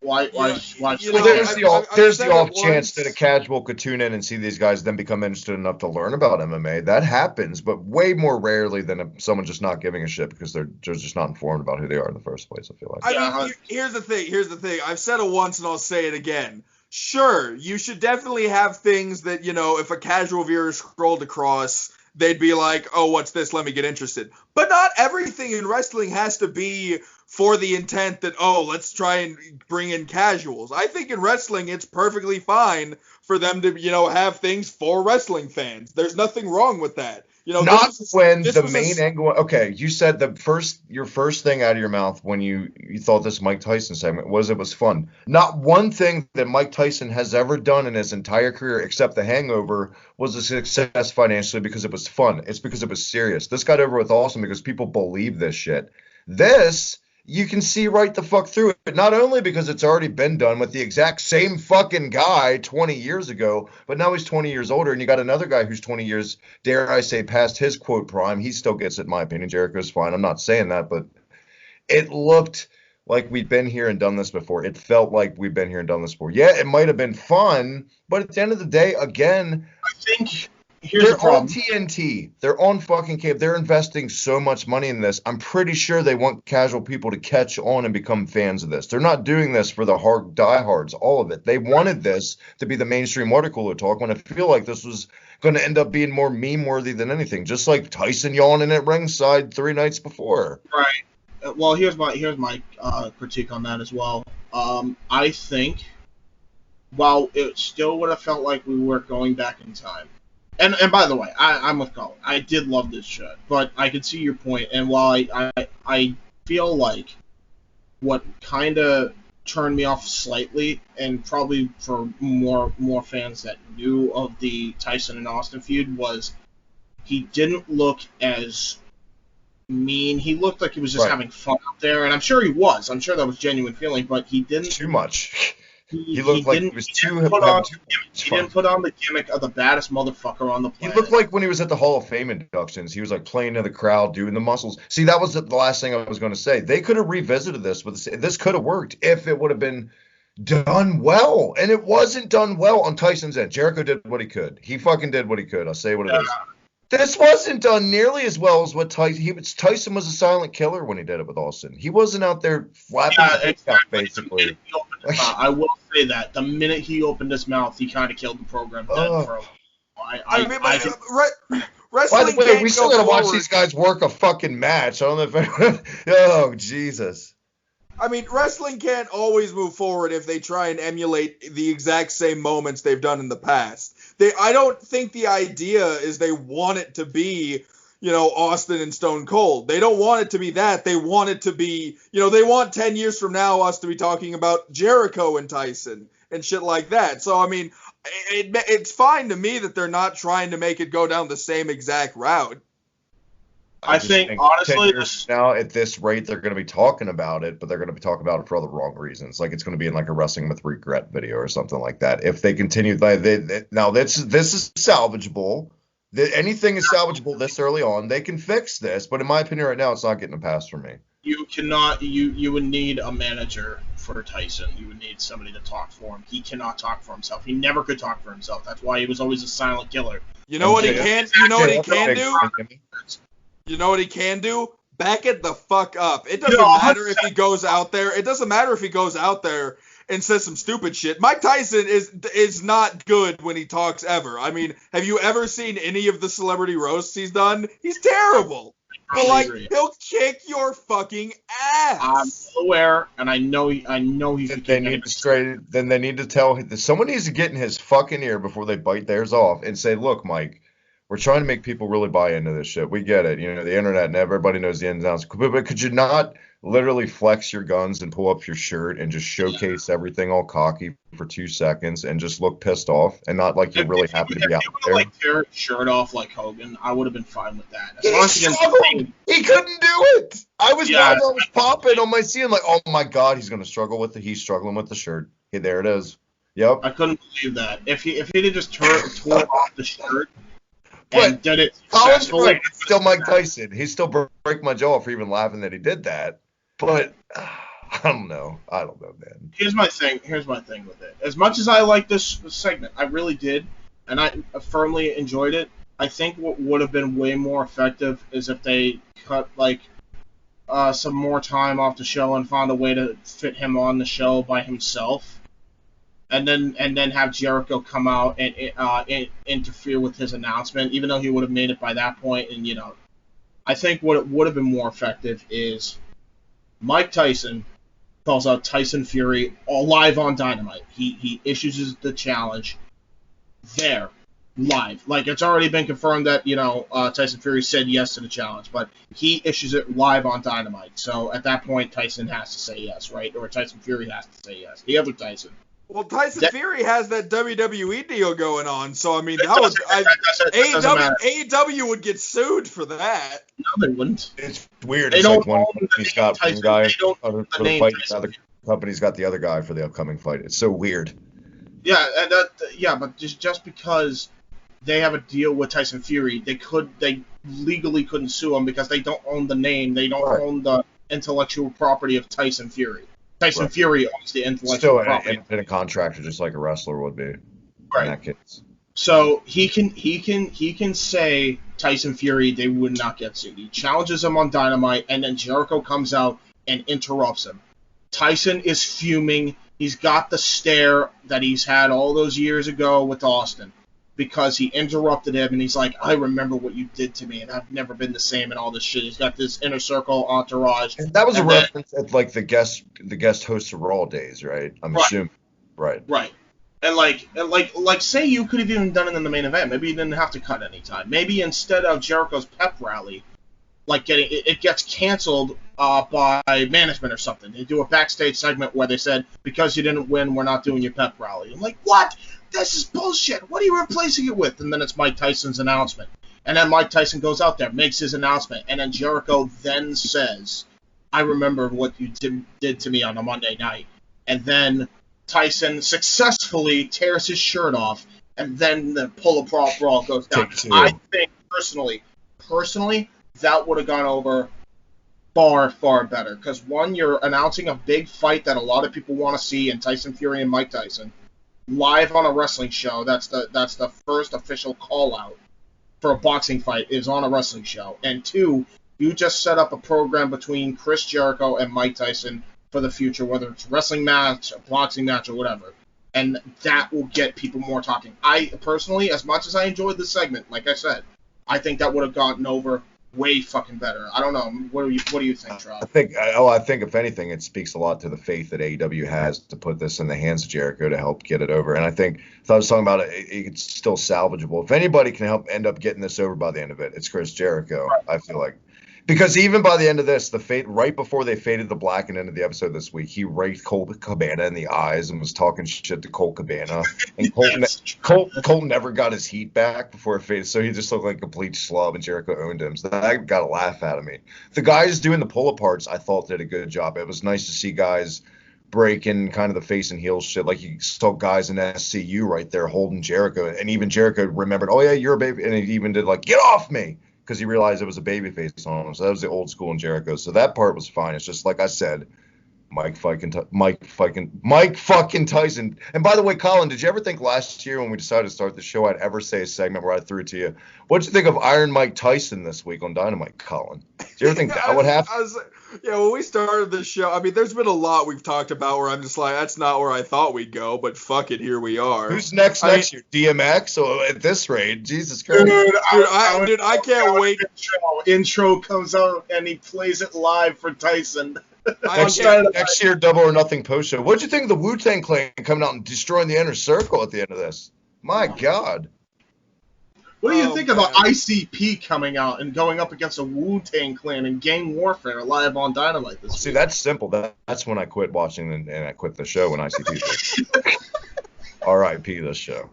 Why? There's the off chance that a casual could tune in and see these guys, then become interested enough to learn about MMA. That happens, but way more rarely than someone just not giving a shit because they're just not informed about who they are in the first place. I feel like. I mean, here's the thing. I've said it once and I'll say it again. Sure, you should definitely have things that, if a casual viewer scrolled across, they'd be like, oh, what's this? Let me get interested. But not everything in wrestling has to be for the intent that, oh, let's try and bring in casuals. I think in wrestling, it's perfectly fine for them to, have things for wrestling fans. There's nothing wrong with that. Not when the main angle. Okay, you said your first thing out of your mouth when you thought this Mike Tyson segment was it was fun. Not one thing that Mike Tyson has ever done in his entire career except The Hangover was a success financially because it was fun. It's because it was serious. This got over with Austin because people believe this shit. This, you can see right the fuck through it, not only because it's already been done with the exact same fucking guy 20 years ago, but now he's 20 years older, and you got another guy who's 20 years, dare I say, past his quote prime. He still gets it, in my opinion. Jericho's fine. I'm not saying that, but it looked like we'd been here and done this before. It felt like we've been here and done this before. Yeah, it might have been fun, but at the end of the day, again, I think here's the on problem. TNT. They're on fucking cable. They're investing so much money in this. I'm pretty sure they want casual people to catch on and become fans of this. They're not doing this for the hard diehards, all of it. They wanted this to be the mainstream water cooler talk when I feel like this was going to end up being more meme-worthy than anything, just like Tyson yawning at ringside 3 nights before. Right. Well, here's my critique on that as well. I think while it still would have felt like we were going back in time, and by the way, I'm with Colin. I did love this shit, but I can see your point. And while I feel like what kind of turned me off slightly, and probably for more fans that knew of the Tyson and Austin feud, was he didn't look as mean. He looked like he was just having fun out there, and I'm sure he was. I'm sure that was genuine feeling, but he didn't too much. He looked like he was He didn't put on the gimmick of the baddest motherfucker on the planet. He looked like when he was at the Hall of Fame inductions, he was like playing to the crowd, doing the muscles. See, that was the last thing I was going to say. They could have revisited this this could have worked if it would have been done well, and it wasn't done well on Tyson's end. Jericho did what he could. He fucking did what he could. I'll say what it is. This wasn't done nearly as well as what Tyson was a silent killer when he did it with Austin. He wasn't out there flapping his face, basically. I will say that the minute he opened his mouth, he kind of killed the program. Wrestling by the way, we still gotta watch these guys work a fucking match. I don't know if oh Jesus. I mean, wrestling can't always move forward if they try and emulate the exact same moments they've done in the past. I don't think the idea is they want it to be, Austin and Stone Cold. They don't want it to be that. They want it to be, they want 10 years from now us to be talking about Jericho and Tyson and shit like that. So, I mean, it's fine to me that they're not trying to make it go down the same exact route. I think honestly, now at this rate, they're going to be talking about it, but they're going to be talking about it for all the wrong reasons. Like it's going to be in like a Wrestling with Regret video or something like that. If they continue, now this is salvageable. Anything is salvageable this early on. They can fix this, but in my opinion, right now, it's not getting a pass from me. You cannot. You would need a manager for Tyson. You would need somebody to talk for him. He cannot talk for himself. He never could talk for himself. That's why he was always a silent killer. You know what he can? You know what he can do? You know what he can do? Back it the fuck up. It doesn't matter if he goes out there. It doesn't matter if he goes out there and says some stupid shit. Mike Tyson is not good when he talks ever. I mean, have you ever seen any of the celebrity roasts he's done? He's terrible. But he'll kick your fucking ass. I'm aware, and I know he's. Then they need to tell someone needs to get in his fucking ear before they bite theirs off and say, "Look, Mike. We're trying to make people really buy into this shit. We get it. The internet and everybody knows the ins and outs. But could you not literally flex your guns and pull up your shirt and just showcase everything all cocky for 2 seconds and just look pissed off and not like you're really happy to be out there? Like tear his shirt off like Hogan, I would have been fine with that. He couldn't do it. I was popping on my scene like, oh my god, he's gonna struggle with it. He's struggling with the shirt. Okay, there it is. Yep. I couldn't believe that. If he had just tore off the shirt. But Colin's right. It's still Mike Tyson. He still break my jaw for even laughing that he did that. But I don't know, man. Here's my thing with it. As much as I like this segment, I really did, and I firmly enjoyed it. I think what would have been way more effective is if they cut some more time off the show and found a way to fit him on the show by himself, and then have Jericho come out and interfere with his announcement, even though he would have made it by that point. And I think what would have been more effective is Mike Tyson calls out Tyson Fury live on Dynamite. He issues the challenge there, live. Like, it's already been confirmed that, Tyson Fury said yes to the challenge, but he issues it live on Dynamite. So at that point, Tyson has to say yes, right? Or Tyson Fury has to say yes. The other Tyson. Well, Tyson Fury has that WWE deal going on, so I mean, AEW would get sued for that. No, they wouldn't. It's weird. It's like one company's got one guy for the fight, the other company's got the other guy for the upcoming fight. It's so weird. Yeah, but just because they have a deal with Tyson Fury, they legally couldn't sue him because they don't own the name, they don't own the intellectual property of Tyson Fury. Tyson Fury owns the intellectual property. Still an independent contractor, just like a wrestler would be. Right. In that case. So he can say Tyson Fury they would not get sued. He challenges him on Dynamite, and then Jericho comes out and interrupts him. Tyson is fuming. He's got the stare that he's had all those years ago with Austin because he interrupted him, and he's like, I remember what you did to me, and I've never been the same and all this shit. He's got this inner circle entourage. And that was a reference at like the guest host of Raw days, right? I'm assuming. Right. Right. And like say you could have even done it in the main event. Maybe you didn't have to cut any time. Maybe instead of Jericho's pep rally, like it gets canceled by management or something. They do a backstage segment where they said, because you didn't win, we're not doing your pep rally. I'm like, what? This is bullshit. What are you replacing it with? And then it's Mike Tyson's announcement. And then Mike Tyson goes out there, makes his announcement, and then Jericho then says, I remember what you did to me on a Monday night. And then Tyson successfully tears his shirt off, and then the pull-apart brawl goes down. I think, personally, that would have gone over far, far better. Because, one, you're announcing a big fight that a lot of people want to see in Tyson Fury and Mike Tyson live on a wrestling show. That's the first official call-out for a boxing fight is on a wrestling show. And, two, you just set up a program between Chris Jericho and Mike Tyson for the future, whether it's a wrestling match, a boxing match, or whatever. And that will get people more talking. I, personally, as much as I enjoyed this segment, like I said, I think that would have gotten over way fucking better. I don't know. What do you think, Trav? I think if anything, it speaks a lot to the faith that AEW has to put this in the hands of Jericho to help get it over. And I think, if I was talking about it, it's still salvageable. If anybody can help end up getting this over by the end of it, it's Chris Jericho. Right. I feel like. Because even by the end of this, right before they faded the black and end of the episode this week, he raked Colt Cabana in the eyes and was talking shit to Colt Cabana. And Colt never got his heat back before it faded, so he just looked like a complete schlub, and Jericho owned him. So that got a laugh out of me. The guys doing the pull-aparts, I thought, did a good job. It was nice to see guys breaking kind of the face and heels shit. Like, you saw guys in SCU right there holding Jericho, and even Jericho remembered, oh, yeah, you're a baby, and he even did, like, get off me! Because he realized it was a baby face on him. So that was the old school in Jericho. So that part was fine. It's just like I said, Mike fucking Tyson. And by the way, Colin, did you ever think last year when we decided to start the show I'd ever say a segment where I threw it to you? What'd you think of Iron Mike Tyson this week on Dynamite, Colin? Did you ever think that would happen? Yeah, when we started this show, I mean, there's been a lot we've talked about where I'm just like, that's not where I thought we'd go, but fuck it, here we are. Who's next year? DMX? So at this rate, Jesus Christ. Dude, I can't wait. Intro comes out and he plays it live for Tyson. Next year, Double or Nothing post show. What'd you think of the Wu-Tang Clan coming out and destroying the Inner Circle at the end of this? My God. What do you think about ICP coming out and going up against a Wu-Tang Clan in gang warfare live on Dynamite this week? See, that's simple. That's when I quit watching and I quit the show when ICP did. R.I.P. this show.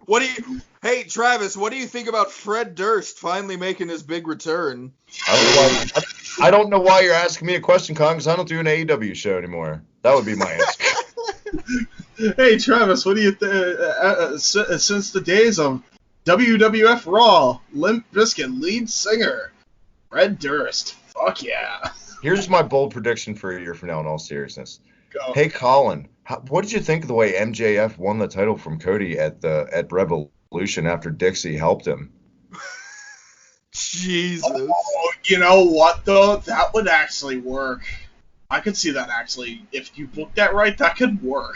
Hey, Travis, what do you think about Fred Durst finally making his big return? I don't know why you're asking me a question, Con, because I don't do an AEW show anymore. That would be my answer. Hey, Travis, what do you think? Since the days of WWF Raw, Limp Bizkit lead singer, Fred Durst. Fuck yeah. Here's my bold prediction for a year from now in all seriousness. Go. Hey, Colin, what did you think of the way MJF won the title from Cody at Revolution after Dixie helped him? Jesus. Oh, you know what though? That would actually work. I could see that actually. If you booked that right, that could work.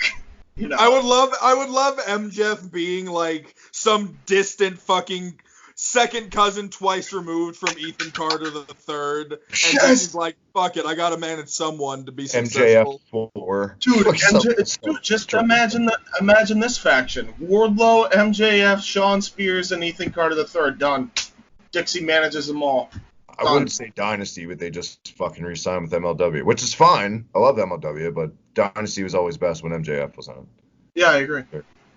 You know. I would love MJF being like some distant fucking second cousin twice removed from Ethan Carter the third, and he's like, fuck it, I gotta manage someone to be successful. MJF Dude, just imagine this faction: Wardlow, MJF, Shawn Spears, and Ethan Carter the third. Done. Dixie manages them all. I wouldn't say Dynasty, but they just fucking re-signed with MLW, which is fine. I love MLW, but Dynasty was always best when MJF was on. Yeah, I agree.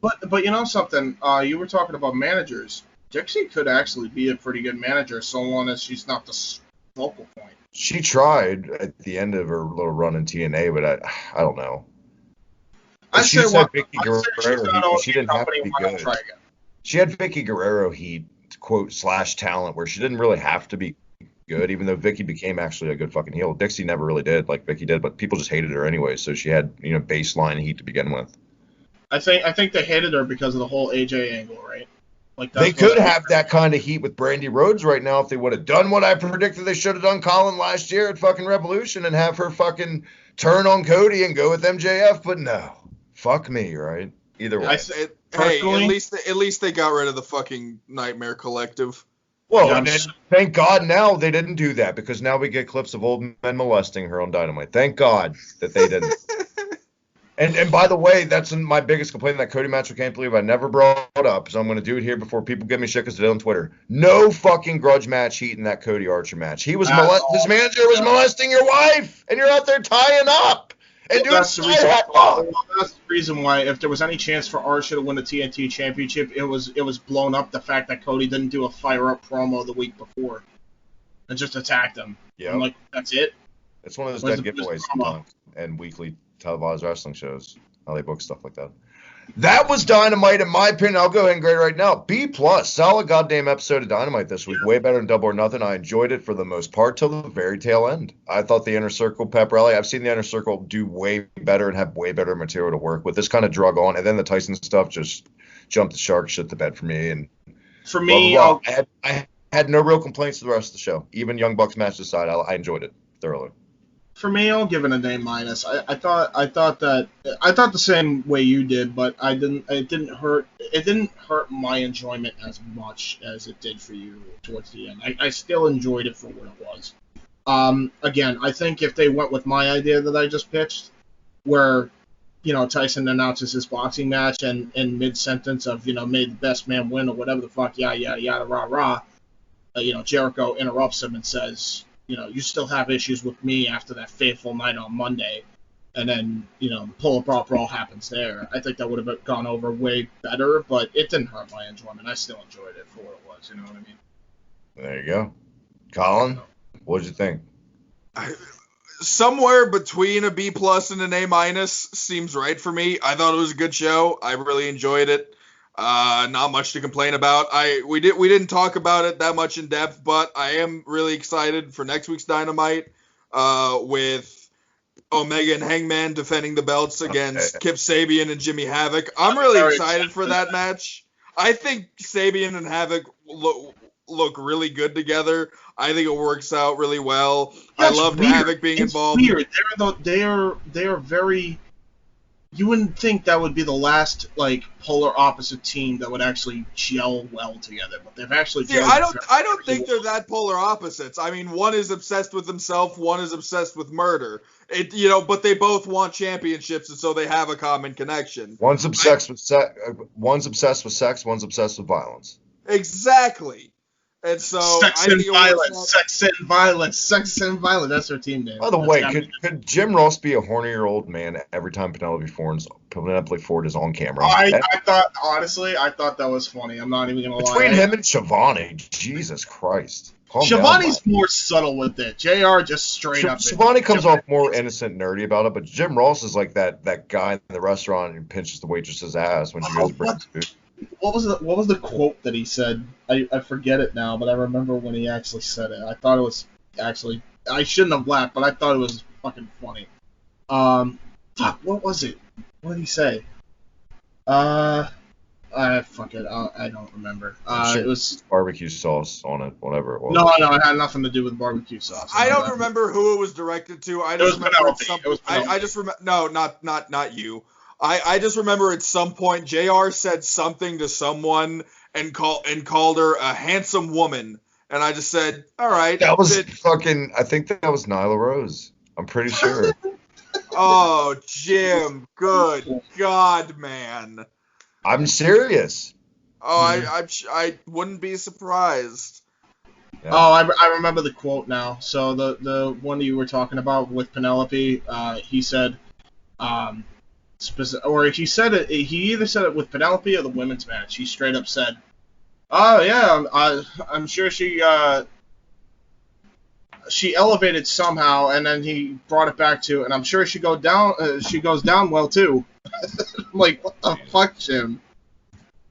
But you know something? You were talking about managers. Dixie could actually be a pretty good manager, so long as she's not the focal point. She tried at the end of her little run in TNA, but I don't know. She said Vicky Guerrero heat, she didn't have to be good. She had Vicky Guerrero heat, quote, / talent, where she didn't really have to be good, even though Vicky became actually a good fucking heel. Dixie never really did like Vicky did, but people just hated her anyway, so she had, baseline heat to begin with. I think they hated her because of the whole AJ angle, right? Like they could have that kind of heat with Brandy Rhodes right now if they would have done what I predicted they should have done Colin last year at fucking Revolution and have her fucking turn on Cody and go with MJF, but no. Fuck me, right? Either way. Hey, at least they got rid of the fucking Nightmare Collective. Well, and then, thank God now they didn't do that, because now we get clips of old men molesting her on Dynamite. Thank God that they didn't. And by the way, that's my biggest complaint in that Cody match. I can't believe I never brought up, so I'm going to do it here before people give me shit because they did on Twitter. No fucking grudge match heat in that Cody Archer match. His manager was molesting your wife, and you're out there tying up. And that's the reason why, if there was any chance for Archer to win the TNT Championship, it was blown up the fact that Cody didn't do a fire-up promo the week before and just attacked him. Yeah, I'm like, that's it? It's one of those dead giveaways sometimes, and weekly televised wrestling shows, how they book stuff like that. That was Dynamite, in my opinion. I'll go ahead and grade it right now. B+. Solid goddamn episode of Dynamite this week. Way better than Double or Nothing. I enjoyed it for the most part till the very tail end. I thought the Inner Circle pep rally, I've seen the Inner Circle do way better and have way better material to work with. This kind of drug on, and then the Tyson stuff just jumped the shark shit the bed for me. And for me, I had no real complaints to the rest of the show. Even Young Bucks match aside, I enjoyed it thoroughly. For me, I'll give it an A-. I thought the same way you did, but it didn't hurt my enjoyment as much as it did for you towards the end. I still enjoyed it for what it was. Again, I think if they went with my idea that I just pitched, where Tyson announces his boxing match and in mid-sentence of may the best man win or whatever the fuck, yada yada yada rah rah, Jericho interrupts him and says, you still have issues with me after that fateful night on Monday, and then, pull-up brawl happens there. I think that would have gone over way better, but it didn't hurt my enjoyment. I still enjoyed it for what it was, you know what I mean? There you go. Colin, what did you think? Somewhere between a B+ and an A- seems right for me. I thought it was a good show. I really enjoyed it. Not much to complain about. We didn't talk about it that much in depth, but I am really excited for next week's Dynamite with Omega and Hangman defending the belts against Kip Sabian and Jimmy Havoc. I'm really excited for that match. I think Sabian and Havoc look really good together. I think it works out really well. I love Havoc being involved. Weird. They are very. You wouldn't think that would be the last polar opposite team that would actually gel well together, but they've actually. Yeah, I don't think they're that polar opposites. I mean, one is obsessed with himself, one is obsessed with murder. But they both want championships, and so they have a common connection. One's obsessed with sex, one's obsessed with violence. Exactly. And so sex and violence. That's their team name. By the way, could Jim Ross be a hornier old man every time Penelope Ford is on camera? I thought that was funny. I'm not even gonna lie. Between him and Shivani, Jesus Christ. Shivani's more subtle with it. JR just straight up. Shivani comes off more innocent, nerdy about it, but Jim Ross is like that guy in the restaurant who pinches the waitress's ass when she goes to bring food. What was the quote that he said? I forget it now, but I remember when he actually said it. I thought it was actually, I shouldn't have laughed, but I thought it was fucking funny. Fuck, what was it? What did he say? Fuck it. I don't remember. It was barbecue sauce on it, whatever it was. No, it had nothing to do with barbecue sauce. I don't remember who it was directed to. I just remember at some. I just remember. No, not you. I just remember at some point JR said something to someone and called her a handsome woman, and I just said, all right. That was fucking. I think that was Nyla Rose. I'm pretty sure. Oh, Jim, good God, man. I'm serious. Oh, I wouldn't be surprised. Yeah. Oh, I remember the quote now. So the one that you were talking about with Penelope, he said, he said it. He either said it with Penelope or the women's match. He straight up said, "Oh yeah, I'm sure she elevated somehow," and then he brought it back to, and I'm sure she goes down well too. I'm like, what the fuck, Jim?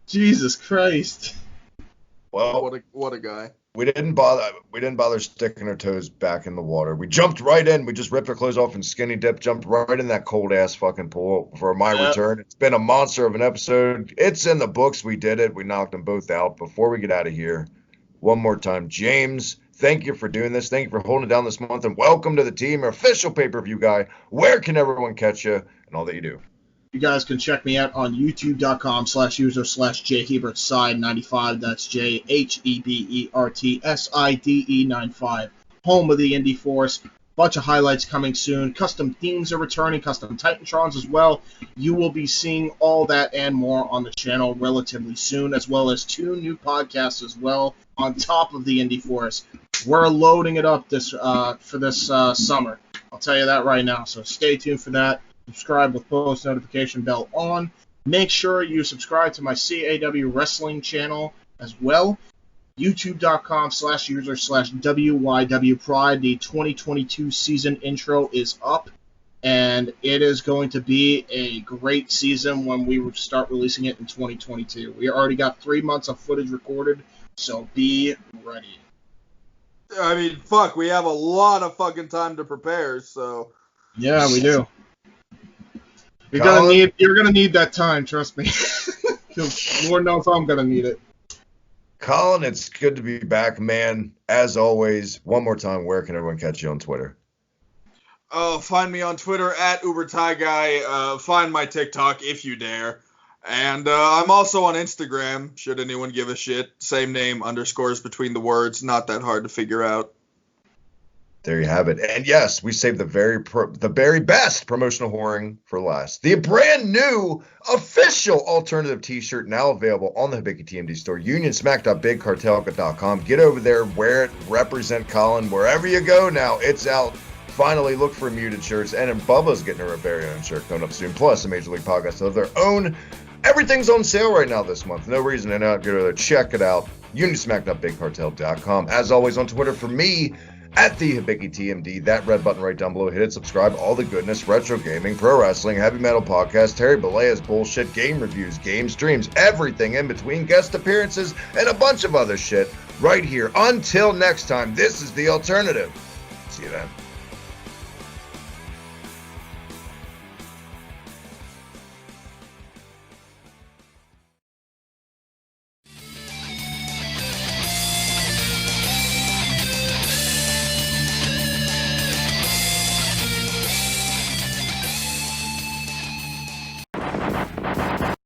Jesus Christ. Well, what a guy. We didn't bother sticking our toes back in the water. We jumped right in. We just ripped our clothes off and skinny dip, jumped right in that cold ass fucking pool for my return. It's been a monster of an episode. It's in the books. We did it. We knocked them both out. Before we get out of here, one more time, James, thank you for doing this. Thank you for holding it down this month, and welcome to the team, our official pay-per-view guy. Where can everyone catch you and all that you do? You guys can check me out on youtube.com/user/jhebertside95. That's JHEBERTSIDE95. Home of the Indie Force. Bunch of highlights coming soon. Custom themes are returning. Custom Titantrons as well. You will be seeing all that and more on the channel relatively soon, as well as 2 new podcasts as well on top of the Indie Force. We're loading it up for this summer. I'll tell you that right now. So stay tuned for that. Subscribe with post notification bell on. Make sure you subscribe to my CAW Wrestling channel as well. YouTube.com/user/WYW Pride. The 2022 season intro is up, and it is going to be a great season when we start releasing it in 2022. We already got 3 months of footage recorded, so be ready. I mean, fuck, we have a lot of fucking time to prepare, so. Yeah, we do. You're gonna need that time, trust me. Lord knows I'm gonna need it. Colin, it's good to be back, man. As always, one more time, where can everyone catch you on Twitter? Oh, find me on Twitter at UberTieGuy. Find my TikTok if you dare. And I'm also on Instagram, should anyone give a shit. Same name, underscores between the words. Not that hard to figure out. There you have it. And yes, we saved the very best promotional whoring for last. The brand new official alternative t-shirt now available on the Hibiki TMD store. UnionSmack.BigCartel.com. Get over there, wear it, represent Colin wherever you go now. It's out. Finally, look for muted shirts. And Bubba's getting her very own shirt coming up soon. Plus, a Major League Podcast of their own. Everything's on sale right now this month. No reason to not. Get over there. Check it out. UnionSmack.BigCartel.com. As always, on Twitter for me, at the Hibiki TMD, that red button right down below. Hit it, subscribe, all the goodness, retro gaming, pro wrestling, heavy metal podcast, Terry Balea's bullshit, game reviews, game streams, everything in between, guest appearances, and a bunch of other shit right here. Until next time, this is The Alternative. See you then.